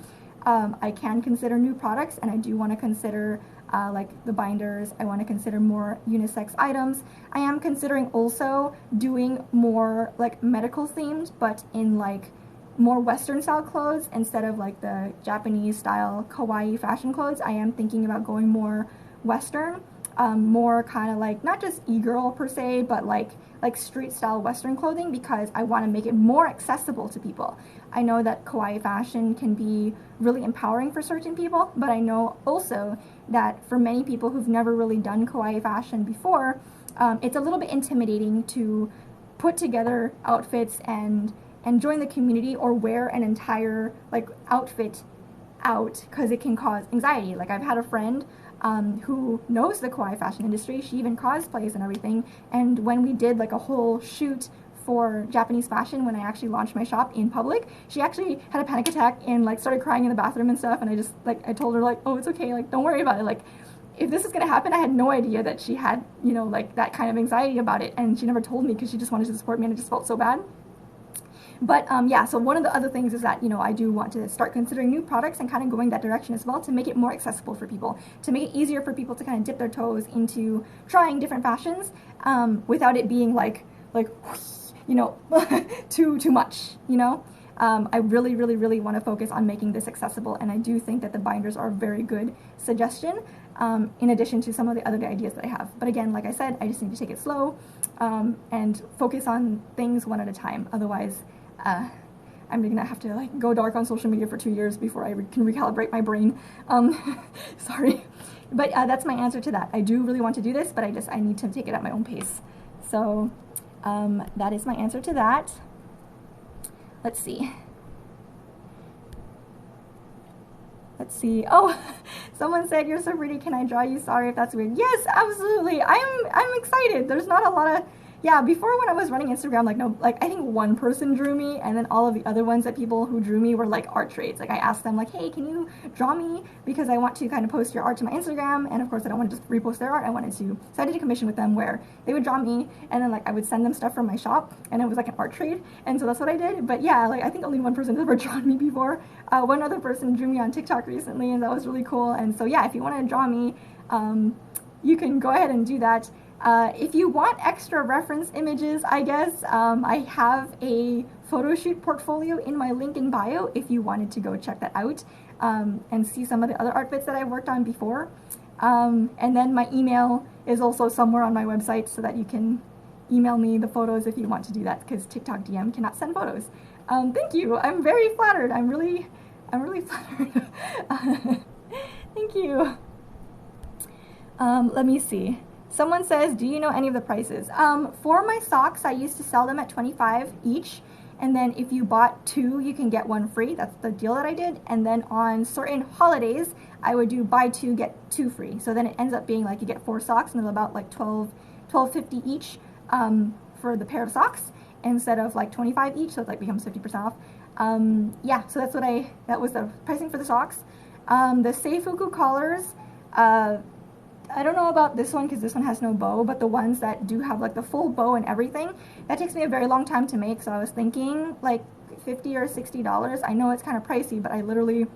I can consider new products. And I do want to consider like the binders. I want to consider more unisex items. I am considering also doing more like medical themed, but in like more Western style clothes instead of like the Japanese style kawaii fashion clothes. I am thinking about going more Western, more kind of like not just e-girl per se, but like street style Western clothing, because I want to make it more accessible to people. I know that kawaii fashion can be really empowering for certain people, but I know also that for many people who've never really done kawaii fashion before, it's a little bit intimidating to put together outfits and join the community or wear an entire like outfit out, because it can cause anxiety. Like I've had a friend who knows the kawaii fashion industry. She even cosplays and everything. And when we did like a whole shoot for Japanese fashion, when I actually launched my shop in public, she actually had a panic attack and like started crying in the bathroom and stuff. And I just like, I told her like, oh, it's okay. Like, don't worry about it. Like, if this is going to happen, I had no idea that she had, you know, like that kind of anxiety about it. And she never told me because she just wanted to support me, and it just felt so bad. But yeah, so one of the other things is that, you know, I do want to start considering new products and kind of going that direction as well, to make it more accessible for people, to make it easier for people to kind of dip their toes into trying different fashions without it being like you know, too much, you know. I really, really, really want to focus on making this accessible, and I do think that the binders are a very good suggestion, in addition to some of the other ideas that I have. But again, like I said, I just need to take it slow and focus on things one at a time. Otherwise, I'm gonna have to like go dark on social media for 2 years before I can recalibrate my brain. Sorry, but that's my answer to that. I do really want to do this, but I need to take it at my own pace. So that is my answer to that. Let's see. Oh, someone said, you're so pretty, can I draw you? Sorry if that's weird. Yes, absolutely. I'm excited. There's not a lot of, yeah, before when I was running Instagram, like no, like I think one person drew me, and then all of the other ones that people who drew me were like art trades. Like I asked them like, hey, can you draw me? Because I want to kind of post your art to my Instagram, and of course I don't want to just repost their art. I wanted to, so I did a commission with them where they would draw me, and then like I would send them stuff from my shop, and it was like an art trade, and so that's what I did. But yeah, like I think only one person has ever drawn me before. One other person drew me on TikTok recently, and that was really cool. And so yeah, if you want to draw me, you can go ahead and do that. If you want extra reference images, I guess, I have a photo shoot portfolio in my link in bio if you wanted to go check that out and see some of the other outfits that I've worked on before. And then my email is also somewhere on my website so that you can email me the photos if you want to do that, because TikTok DM cannot send photos. Thank you. I'm very flattered. I'm really flattered. Thank you. Let me see. Someone says, do you know any of the prices? For my socks, I used to sell them at $25 each, And then if you bought 2, you can get 1 free. That's the deal that I did. And then on certain holidays, I would do buy 2, get 2 free. So then it ends up being like you get 4 socks, and they're about like $12.50 each for the pair of socks, instead of like 25 each. So it like becomes 50% off. Yeah, so that was the pricing for the socks. The Seifuku collars, I don't know about this one because this one has no bow, but the ones that do have like the full bow and everything, that takes me a very long time to make. So I was thinking like $50 or $60. I know it's kind of pricey, but I literally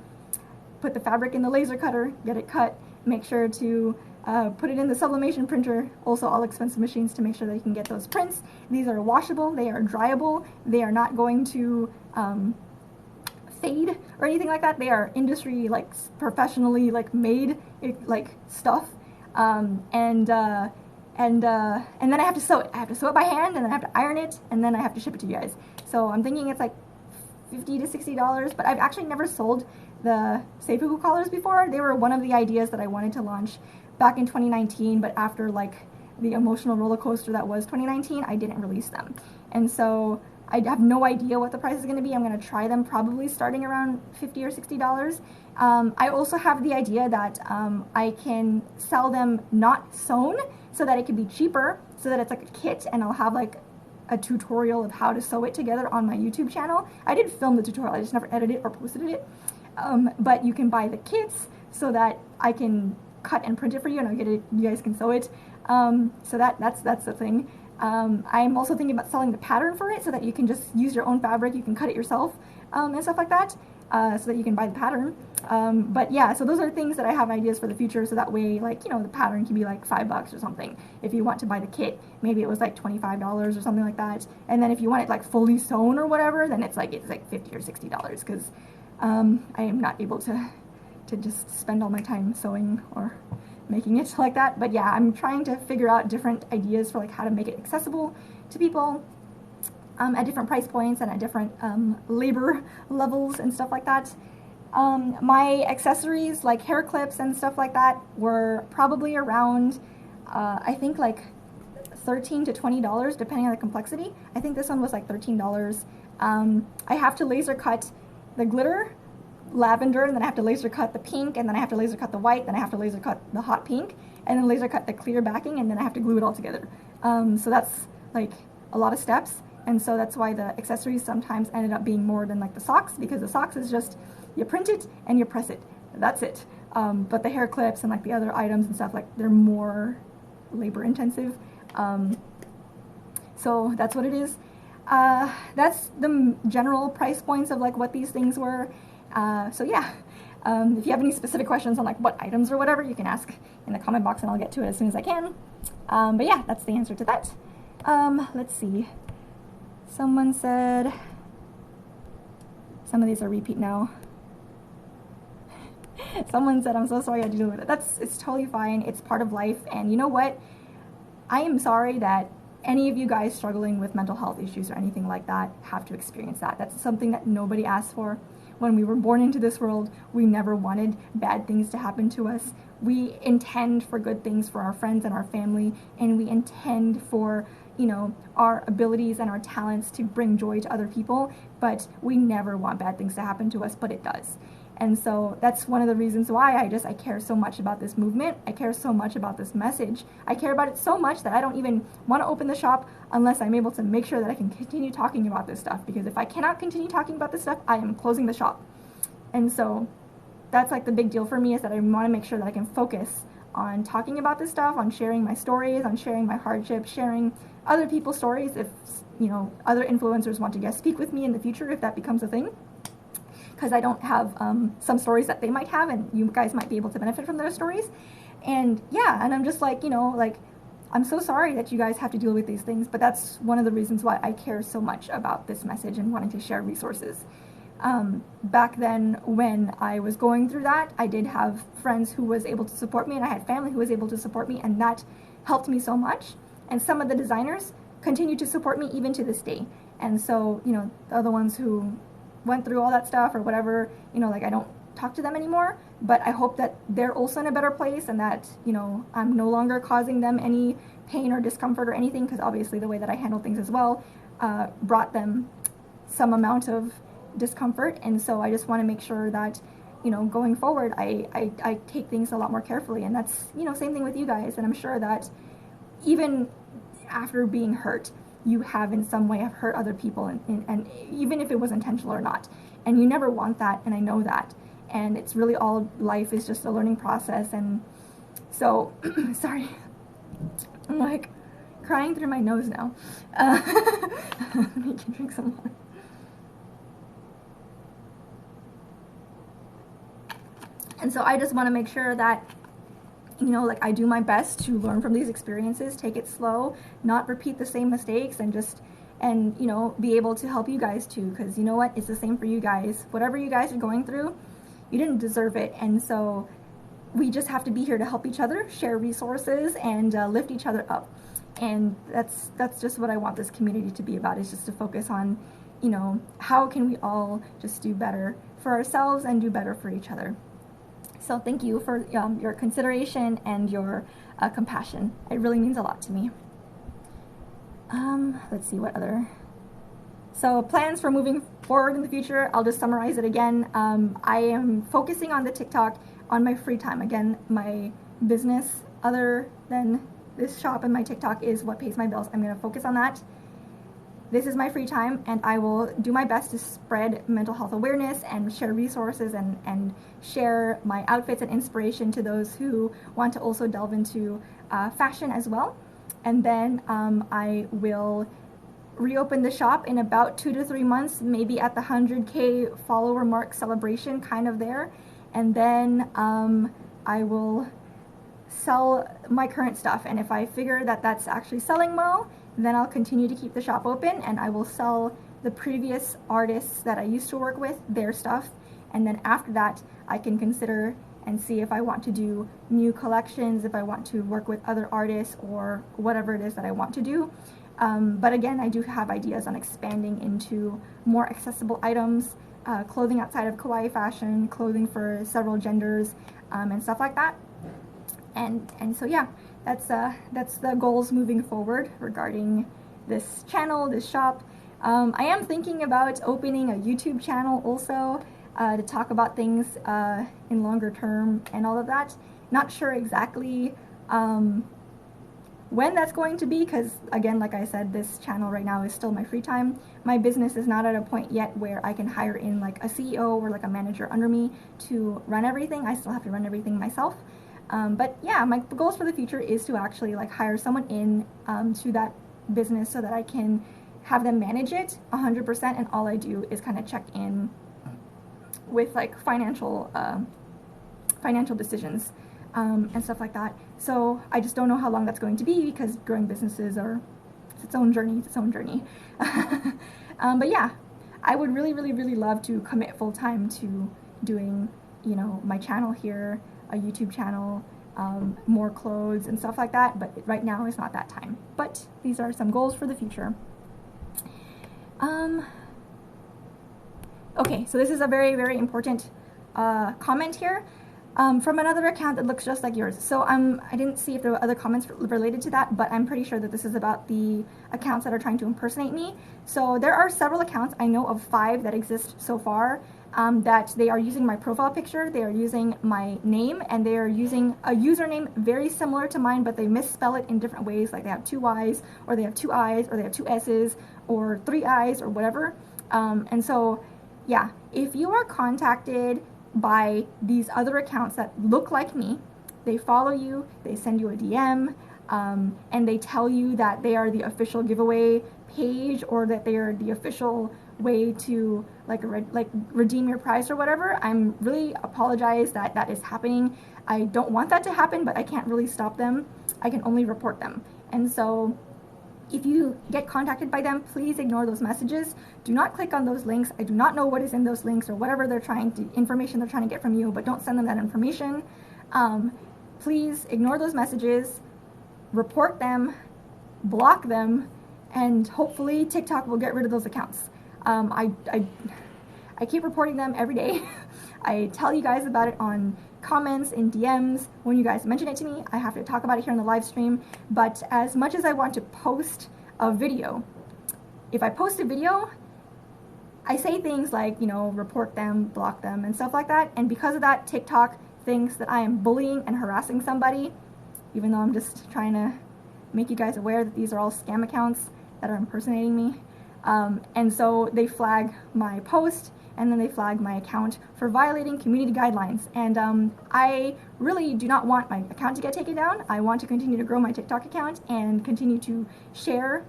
put the fabric in the laser cutter, get it cut, make sure to put it in the sublimation printer, also all expensive machines, to make sure that you can get those prints. These are washable, they are dryable, they are not going to fade or anything like that. They are industry, like professionally like made like stuff. And then I have to sew it. I have to sew it by hand, and then I have to iron it, and then I have to ship it to you guys. So I'm thinking it's like $50 to $60, but I've actually never sold the Seifuku collars before. They were one of the ideas that I wanted to launch back in 2019, but after like the emotional roller coaster that was 2019, I didn't release them. And so I have no idea what the price is going to be. I'm going to try them probably starting around $50 or $60. I also have the idea that I can sell them not sewn, so that it can be cheaper, so that it's like a kit, and I'll have like a tutorial of how to sew it together on my YouTube channel. I did film the tutorial, I just never edited it or posted it. But you can buy the kits so that I can cut and print it for you, and I'll get it, you guys can sew it. So that's the thing. I'm also thinking about selling the pattern for it, so that you can just use your own fabric, you can cut it yourself, and stuff like that, so that you can buy the pattern. But yeah, so those are things that I have ideas for the future, so that way, like, you know, the pattern can be like $5 or something. If you want to buy the kit, maybe it was like $25 or something like that. And then if you want it like fully sewn or whatever, then it's like $50 or $60, because I am not able to just spend all my time sewing or making it like that. But yeah, I'm trying to figure out different ideas for like how to make it accessible to people at different price points and at different labor levels and stuff like that. My accessories like hair clips and stuff like that were probably around I think like $13 to $20 depending on the complexity. I think this one was like $13. I have to laser cut the glitter lavender, and then I have to laser cut the pink, and then I have to laser cut the white, then I have to laser cut the hot pink, and then laser cut the clear backing, and then I have to glue it all together. So that's like a lot of steps, and so that's why the accessories sometimes ended up being more than like the socks, because the socks is just you print it and you press it, that's it. But the hair clips and like the other items and stuff, like they're more labor intensive. So that's what it is. That's the general price points of like what these things were. So yeah, if you have any specific questions on like what items or whatever, you can ask in the comment box and I'll get to it as soon as I can. But yeah, that's the answer to that. Let's see. Someone said, some of these are repeat now. Someone said, I'm so sorry I had to deal with it. It's totally fine. It's part of life. And you know what? I am sorry that any of you guys struggling with mental health issues or anything like that have to experience that. That's something that nobody asked for. When we were born into this world, we never wanted bad things to happen to us. We intend for good things for our friends and our family, and we intend for, you know, our abilities and our talents to bring joy to other people, but we never want bad things to happen to us, but it does. And so that's one of the reasons why I care so much about this movement. I care so much about this message. I care about it so much that I don't even want to open the shop unless I'm able to make sure that I can continue talking about this stuff. Because if I cannot continue talking about this stuff, I am closing the shop. And so that's like the big deal for me, is that I want to make sure that I can focus on talking about this stuff, on sharing my stories, on sharing my hardships, sharing other people's stories. If, you know, other influencers want to guest speak with me in the future, if that becomes a thing. Because I don't have some stories that they might have, and you guys might be able to benefit from their stories. And yeah, and I'm just like, you know, like, I'm so sorry that you guys have to deal with these things, but that's one of the reasons why I care so much about this message and wanting to share resources. Back then, when I was going through that, I did have friends who was able to support me, and I had family who was able to support me, and that helped me so much. And some of the designers continue to support me even to this day. And so, you know, the other ones who went through all that stuff or whatever, you know, like, I don't talk to them anymore, but I hope that they're also in a better place, and that, you know, I'm no longer causing them any pain or discomfort or anything, because obviously the way that I handle things as well brought them some amount of discomfort. And so I just want to make sure that, you know, going forward, I take things a lot more carefully. And that's, you know, same thing with you guys. And I'm sure that even after being hurt, you have in some way have hurt other people, and even if it was intentional or not. And you never want that, and I know that. And it's really all life is just a learning process. And so, sorry, I'm like crying through my nose now. Let me drink some water. And so I just want to make sure that, you know, like I do my best to learn from these experiences, take it slow, not repeat the same mistakes, and you know, be able to help you guys too, because you know what, it's the same for you guys. Whatever you guys are going through, you didn't deserve it. And so we just have to be here to help each other, share resources, and lift each other up. And that's just what I want this community to be about, is just to focus on, you know, how can we all just do better for ourselves and do better for each other. So thank you for your consideration and your compassion. It really means a lot to me. Let's see what other. So plans for moving forward in the future, I'll just summarize it again. I am focusing on the TikTok on my free time. Again, my business other than this shop and my TikTok is what pays my bills. I'm going to focus on that. This is my free time, and I will do my best to spread mental health awareness and share resources and share my outfits and inspiration to those who want to also delve into fashion as well. And then I will reopen the shop in about 2 to 3 months, maybe at the 100K follower mark celebration, kind of there. And then I will sell my current stuff. And if I figure that that's actually selling well, then I'll continue to keep the shop open, and I will sell the previous artists that I used to work with, their stuff. And then after that, I can consider and see if I want to do new collections, if I want to work with other artists, or whatever it is that I want to do. But again, I do have ideas on expanding into more accessible items, clothing outside of kawaii fashion, clothing for several genders, and stuff like that. And so yeah, that's the goals moving forward regarding this channel, this shop. I am thinking about opening a YouTube channel also to talk about things in longer term and all of that. Not sure exactly when that's going to be, because again, like I said, this channel right now is still my free time. My business is not at a point yet where I can hire in like a CEO or like a manager under me to run everything. I still have to run everything myself. But yeah, my goals for the future is to actually like hire someone in to that business so that I can have them manage it 100%, and all I do is kind of check in with like financial decisions and stuff like that. So I just don't know how long that's going to be, because growing businesses are its own journey, but yeah, I would really, really, really love to commit full time to doing, you know, my channel here, a YouTube channel, more clothes and stuff like that, but right now is not that time. But these are some goals for the future. Okay, so this is a very, very important comment here from another account that looks just like yours. So I didn't see if there were other comments related to that, but I'm pretty sure that this is about the accounts that are trying to impersonate me. So there are several accounts, I know of 5 that exist so far, that they are using my profile picture, they are using my name, and they are using a username very similar to mine, but they misspell it in different ways, like they have 2 Y's, or they have 2 I's, or they have 2 S's, or 3 I's, or whatever. And so, yeah, if you are contacted by these other accounts that look like me, they follow you, they send you a DM, and they tell you that they are the official giveaway page, or that they are the official way to like redeem your prize or whatever, I'm really apologize that that is happening. I don't want that to happen, but I can't really stop them. I can only report them. And so if you get contacted by them, please ignore those messages. Do not click on those links. I do not know what is in those links or whatever information they're trying to get from you, but don't send them that information. Please ignore those messages, report them, block them, and hopefully TikTok will get rid of those accounts. I keep reporting them every day. I tell you guys about it on comments, in DMs. When you guys mention it to me, I have to talk about it here on the live stream. But as much as I want to post a video, if I post a video, I say things like, you know, report them, block them, and stuff like that. And because of that, TikTok thinks that I am bullying and harassing somebody, even though I'm just trying to make you guys aware that these are all scam accounts that are impersonating me. And so they flag my post, and then they flag my account for violating community guidelines. And I really do not want my account to get taken down. I want to continue to grow my TikTok account and continue to share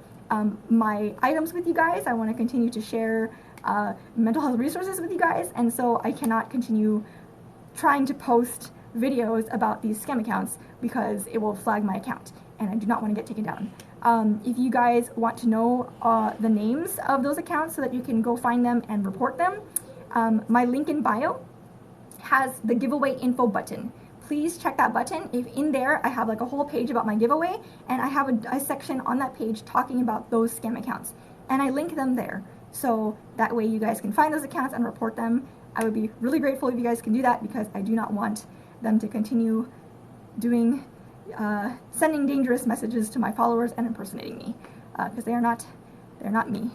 my items with you guys. I want to continue to share mental health resources with you guys, and so I cannot continue trying to post videos about these scam accounts because it will flag my account, and I do not want to get taken down. If you guys want to know the names of those accounts so that you can go find them and report them, my link in bio has the giveaway info button. Please check that button. If in there I have like a whole page about my giveaway, and I have a section on that page talking about those scam accounts, and I link them there. So that way you guys can find those accounts and report them. I would be really grateful if you guys can do that, because I do not want them to continue doing sending dangerous messages to my followers and impersonating me, because they're not me.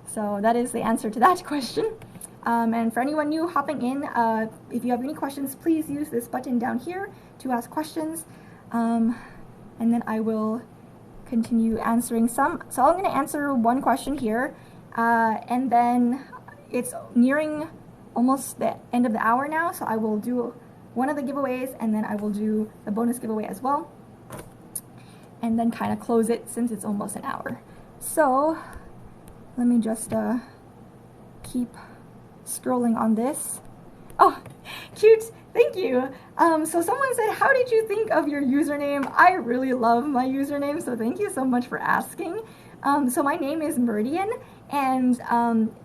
So that is the answer to that question. And for anyone new hopping in, if you have any questions, please use this button down here to ask questions, and then I will continue answering some. So I'm going to answer one question here, and then it's nearing almost the end of the hour now, so I will do one of the giveaways, and then I will do the bonus giveaway as well, and then kind of close it since it's almost an hour. So let me just keep scrolling on this. Oh, cute, thank you. So someone said, how did you think of your username? I really love my username, so thank you so much for asking. So my name is Meridian, and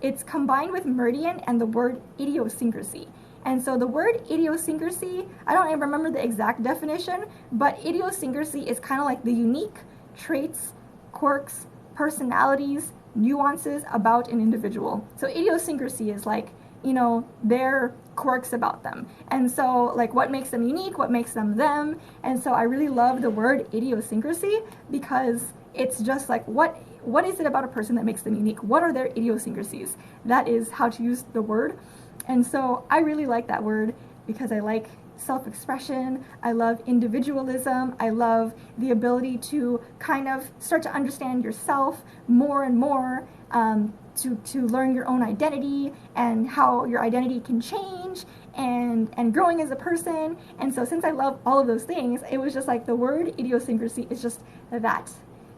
it's combined with Meridian and the word idiosyncrasy. And so the word idiosyncrasy, I don't even remember the exact definition, but idiosyncrasy is kind of like the unique traits, quirks, personalities, nuances about an individual. So idiosyncrasy is like, you know, their quirks about them. And so like what makes them unique, what makes them them. And so I really love the word idiosyncrasy, because it's just like, what is it about a person that makes them unique? What are their idiosyncrasies? That is how to use the word. And so I really like that word because I like self-expression, I love individualism, I love the ability to kind of start to understand yourself more and more, to learn your own identity and how your identity can change, and growing as a person. And so since I love all of those things, it was just like the word idiosyncrasy is just that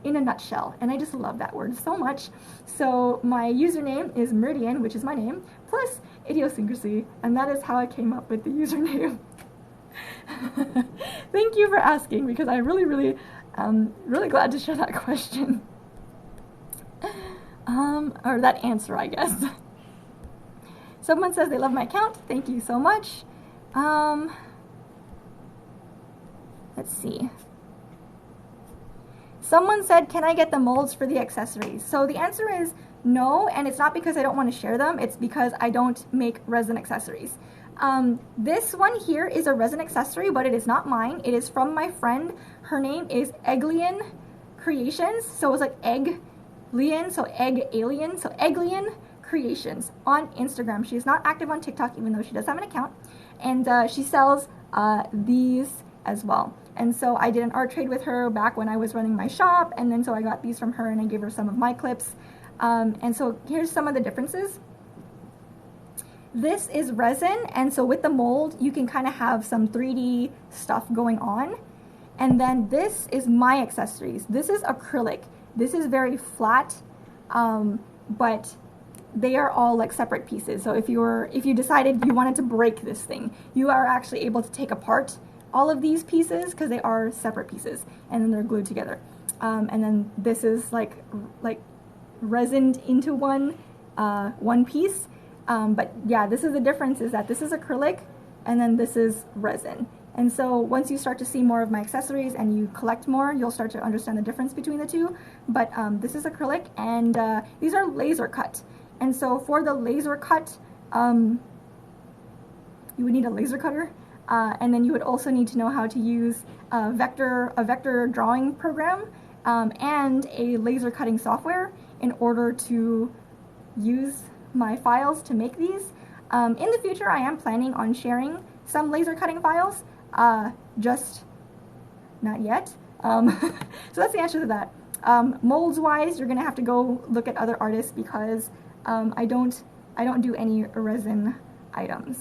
in a nutshell, and I just love that word so much. So my username is Meridian, which is my name, plus idiosyncrasy, and that is how I came up with the username. Thank you for asking, because I really glad to share that question. Or that answer, I guess. Someone says they love my account. Thank you so much. Let's see. Someone said, can I get the molds for the accessories? So the answer is no, and it's not because I don't want to share them, it's because I don't make resin accessories. This one here is a resin accessory, but it is not mine. It is from my friend. Her name is Egglian Creations. So it's like Egglian, so egg alien, so Egglian Creations on Instagram. She's not active on TikTok, even though she does have an account. And she sells these as well. And so I did an art trade with her back when I was running my shop, and then so I got these from her and I gave her some of my clips. And so here's some of the differences. This is resin, and so with the mold you can kind of have some 3D stuff going on. And then this is my accessories. This is acrylic. This is very flat, but they are all like separate pieces. So if you decided you wanted to break this thing, you are actually able to take apart all of these pieces because they are separate pieces, and then they're glued together. And then this is like resined into one piece. But yeah, this is the difference, is that this is acrylic and then this is resin. And so once you start to see more of my accessories and you collect more, you'll start to understand the difference between the two. But this is acrylic, and these are laser cut. And so for the laser cut, you would need a laser cutter. And then you would also need to know how to use a vector drawing program and a laser cutting software in order to use my files to make these. In the future, I am planning on sharing some laser cutting files, just not yet. So that's the answer to that. Molds wise, you're gonna have to go look at other artists because I don't do any resin items.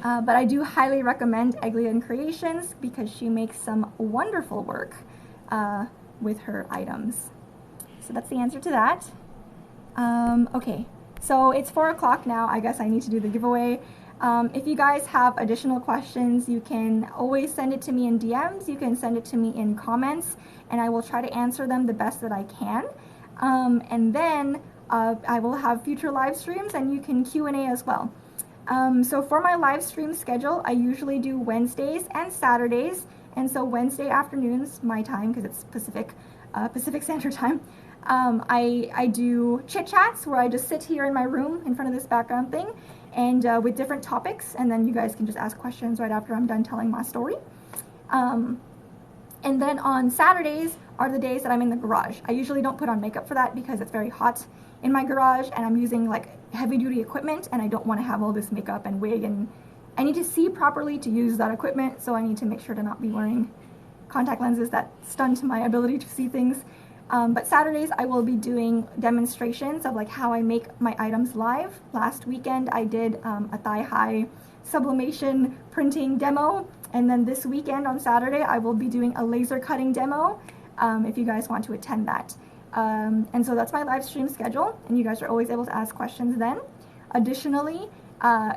But I do highly recommend Eglian Creations because she makes some wonderful work with her items. So that's the answer to that. Okay, so it's 4 o'clock now. I guess I need to do the giveaway. If you guys have additional questions, you can always send it to me in DMs. You can send it to me in comments, and I will try to answer them the best that I can. And then I will have future live streams, and you can Q&A as well. So for my live stream schedule, I usually do Wednesdays and Saturdays. And so Wednesday afternoons, my time, because it's Pacific Standard Time, I do chit chats where I just sit here in my room in front of this background thing and with different topics, and then you guys can just ask questions right after I'm done telling my story. And then on Saturdays are the days that I'm in the garage. I usually don't put on makeup for that because it's very hot in my garage and I'm using like heavy duty equipment and I don't want to have all this makeup and wig, and I need to see properly to use that equipment, so I need to make sure to not be wearing contact lenses that stunt my ability to see things. But Saturdays I will be doing demonstrations of like how I make my items live. Last weekend I did a thigh-high sublimation printing demo, and then this weekend on Saturday I will be doing a laser cutting demo if you guys want to attend that. And so that's my live stream schedule, and you guys are always able to ask questions then. Additionally,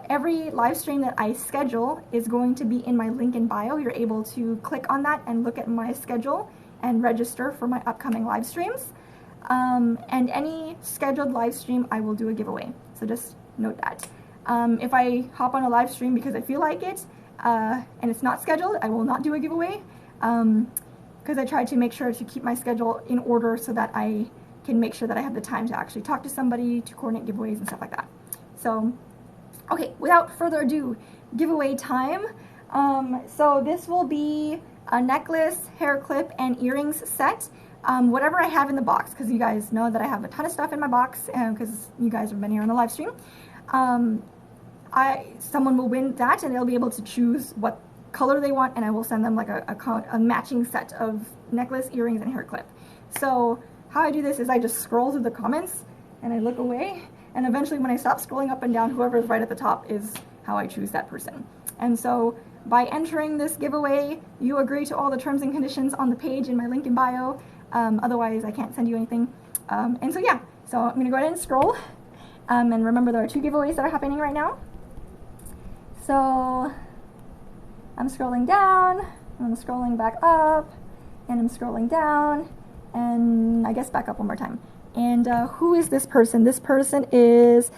every live stream that I schedule is going to be in my link in bio. You're able to click on that and look at my schedule and register for my upcoming live streams. And any scheduled live stream, I will do a giveaway. So just note that. If I hop on a live stream because I feel like it, and it's not scheduled, I will not do a giveaway. Because I try to make sure to keep my schedule in order so that I can make sure that I have the time to actually talk to somebody, to coordinate giveaways and stuff like that. So, okay, without further ado, giveaway time. So this will be a necklace, hair clip, and earrings set. Whatever I have in the box, because you guys know that I have a ton of stuff in my box, because you guys have been here on the live stream. Someone will win that, and they'll be able to choose what color they want, and I will send them like a matching set of necklace, earrings, and hair clip. So how I do this is I just scroll through the comments, and I look away, and eventually when I stop scrolling up and down, whoever is right at the top is how I choose that person. And so by entering this giveaway, you agree to all the terms and conditions on the page in my link in bio. Otherwise, I can't send you anything. And so yeah, so I'm going to go ahead and scroll. And remember, there are 2 giveaways that are happening right now. So I'm scrolling down, and I'm scrolling back up, and I'm scrolling down, and I guess back up one more time. And who is this person? This person is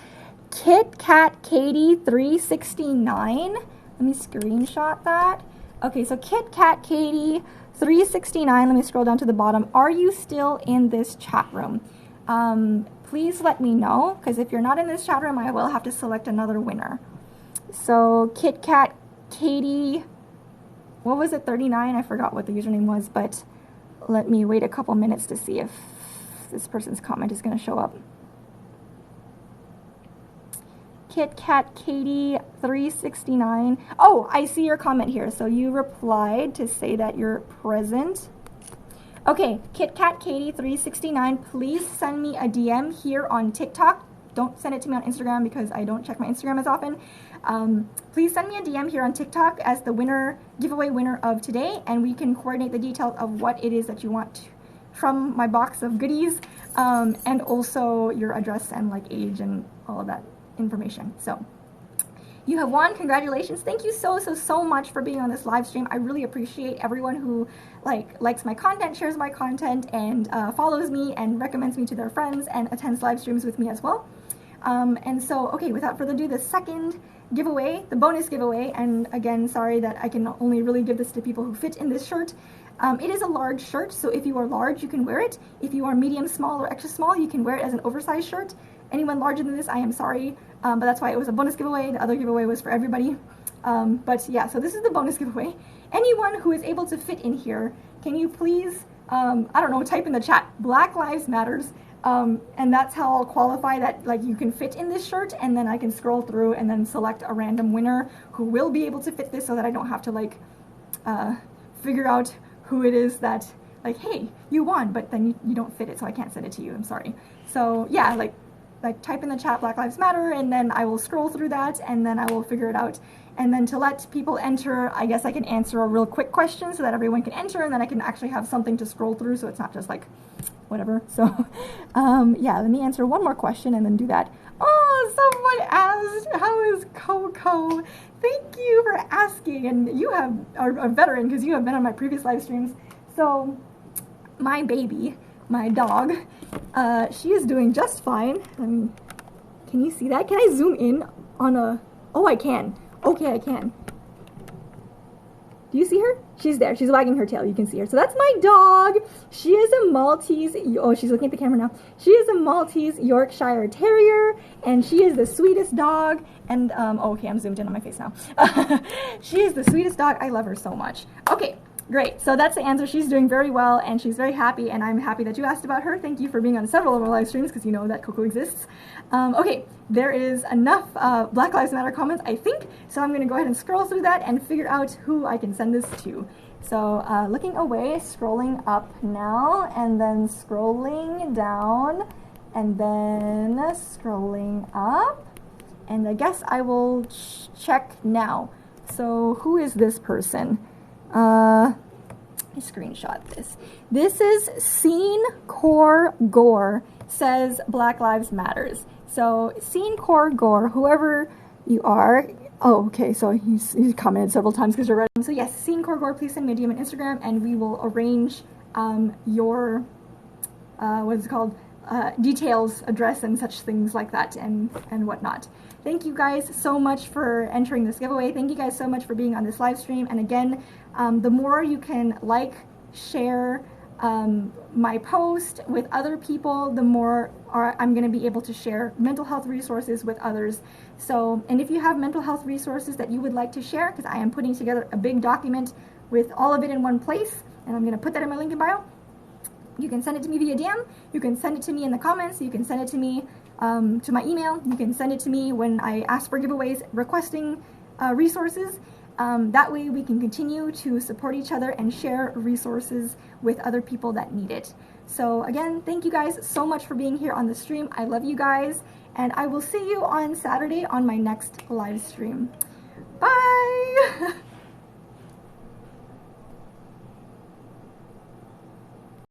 Kit Kat Katie 369. Let me screenshot that. Okay, so Kit Kat Katie 369. Let me scroll down to the bottom. Are you still in this chat room? Please let me know, because if you're not in this chat room, I will have to select another winner. So Kit Kat Katie, what was it, 39? I forgot what the username was, but let me wait a couple minutes to see if this person's comment is going to show up. Kit Kat Katie 369. Oh, I see your comment here. So you replied to say that you're present. Okay, Kit Kat Katie 369, please send me a DM here on TikTok. Don't send it to me on Instagram because I don't check my Instagram as often. Please send me a DM here on TikTok as the winner, giveaway winner of today, and we can coordinate the details of what it is that you want from my box of goodies, and also your address and like age and all of that information. So you have won. Congratulations. Thank you so much for being on this live stream. I really appreciate everyone who likes my content, shares my content, and follows me and recommends me to their friends and attends live streams with me as well. And so, okay, without further ado, the second giveaway, the bonus giveaway, and again, sorry that I can only really give this to people who fit in this shirt. It is a large shirt, so if you are large, you can wear it. If you are medium, small, or extra small, you can wear it as an oversized shirt. Anyone larger than this, I am sorry, but that's why it was a bonus giveaway. The other giveaway was for everybody. But yeah, so this is the bonus giveaway. Anyone who is able to fit in here, can you please, I don't know, type in the chat, Black Lives Matters, And that's how I'll qualify that like you can fit in this shirt, and then I can scroll through and then select a random winner who will be able to fit this, so that I don't have to like figure out who it is that like, hey, you won, but then you don't fit it, so I can't send it to you. I'm sorry. So yeah, like type in the chat Black Lives Matter, and then I will scroll through that, and then I will figure it out. And then to let people enter, I guess I can answer a real quick question so that everyone can enter, and then I can actually have something to scroll through, so it's not just like whatever. So yeah, let me answer one more question and then do that. Oh, someone asked, how is Coco? Thank you for asking, and you are a veteran because you have been on my previous live streams. So my baby, my dog, she is doing just fine. Can you see that? Can I zoom in on a, oh, I can. Okay, I can. Do you see her? She's there. She's wagging her tail. You can see her. So that's my dog. She is a Maltese. Oh, she's looking at the camera now. She is a Maltese Yorkshire Terrier, and she is the sweetest dog. And, oh, okay, I'm zoomed in on my face now. She is the sweetest dog. I love her so much. Okay. Great, so that's the answer. She's doing very well, and she's very happy, and I'm happy that you asked about her. Thank you for being on several of our live streams, because you know that Coco exists. Okay, there is enough Black Lives Matter comments, I think, so I'm going to go ahead and scroll through that and figure out who I can send this to. So looking away, scrolling up now, and then scrolling down, and then scrolling up, and I guess I will check now. So who is this person? I screenshot this. This is Scene Core Gore, says Black Lives Matters. So Scene Core Gore, whoever you are. Oh, okay, so he's commented several times because you're ready. So yes, Scene Core Gore, please send me a DM on Instagram, and we will arrange your what is it called, details, address, and such things like that, and whatnot. Thank you guys so much for entering this giveaway. Thank you guys so much for being on this live stream. And again, the more you can like, share my post with other people, the more I'm going to be able to share mental health resources with others. So, and if you have mental health resources that you would like to share, because I am putting together a big document with all of it in one place, and I'm going to put that in my link in bio, you can send it to me via DM, you can send it to me in the comments, you can send it to me to my email, you can send it to me when I ask for giveaways requesting resources. That way we can continue to support each other and share resources with other people that need it. So again, thank you guys so much for being here on the stream. I love you guys, and I will see you on Saturday on my next live stream. Bye!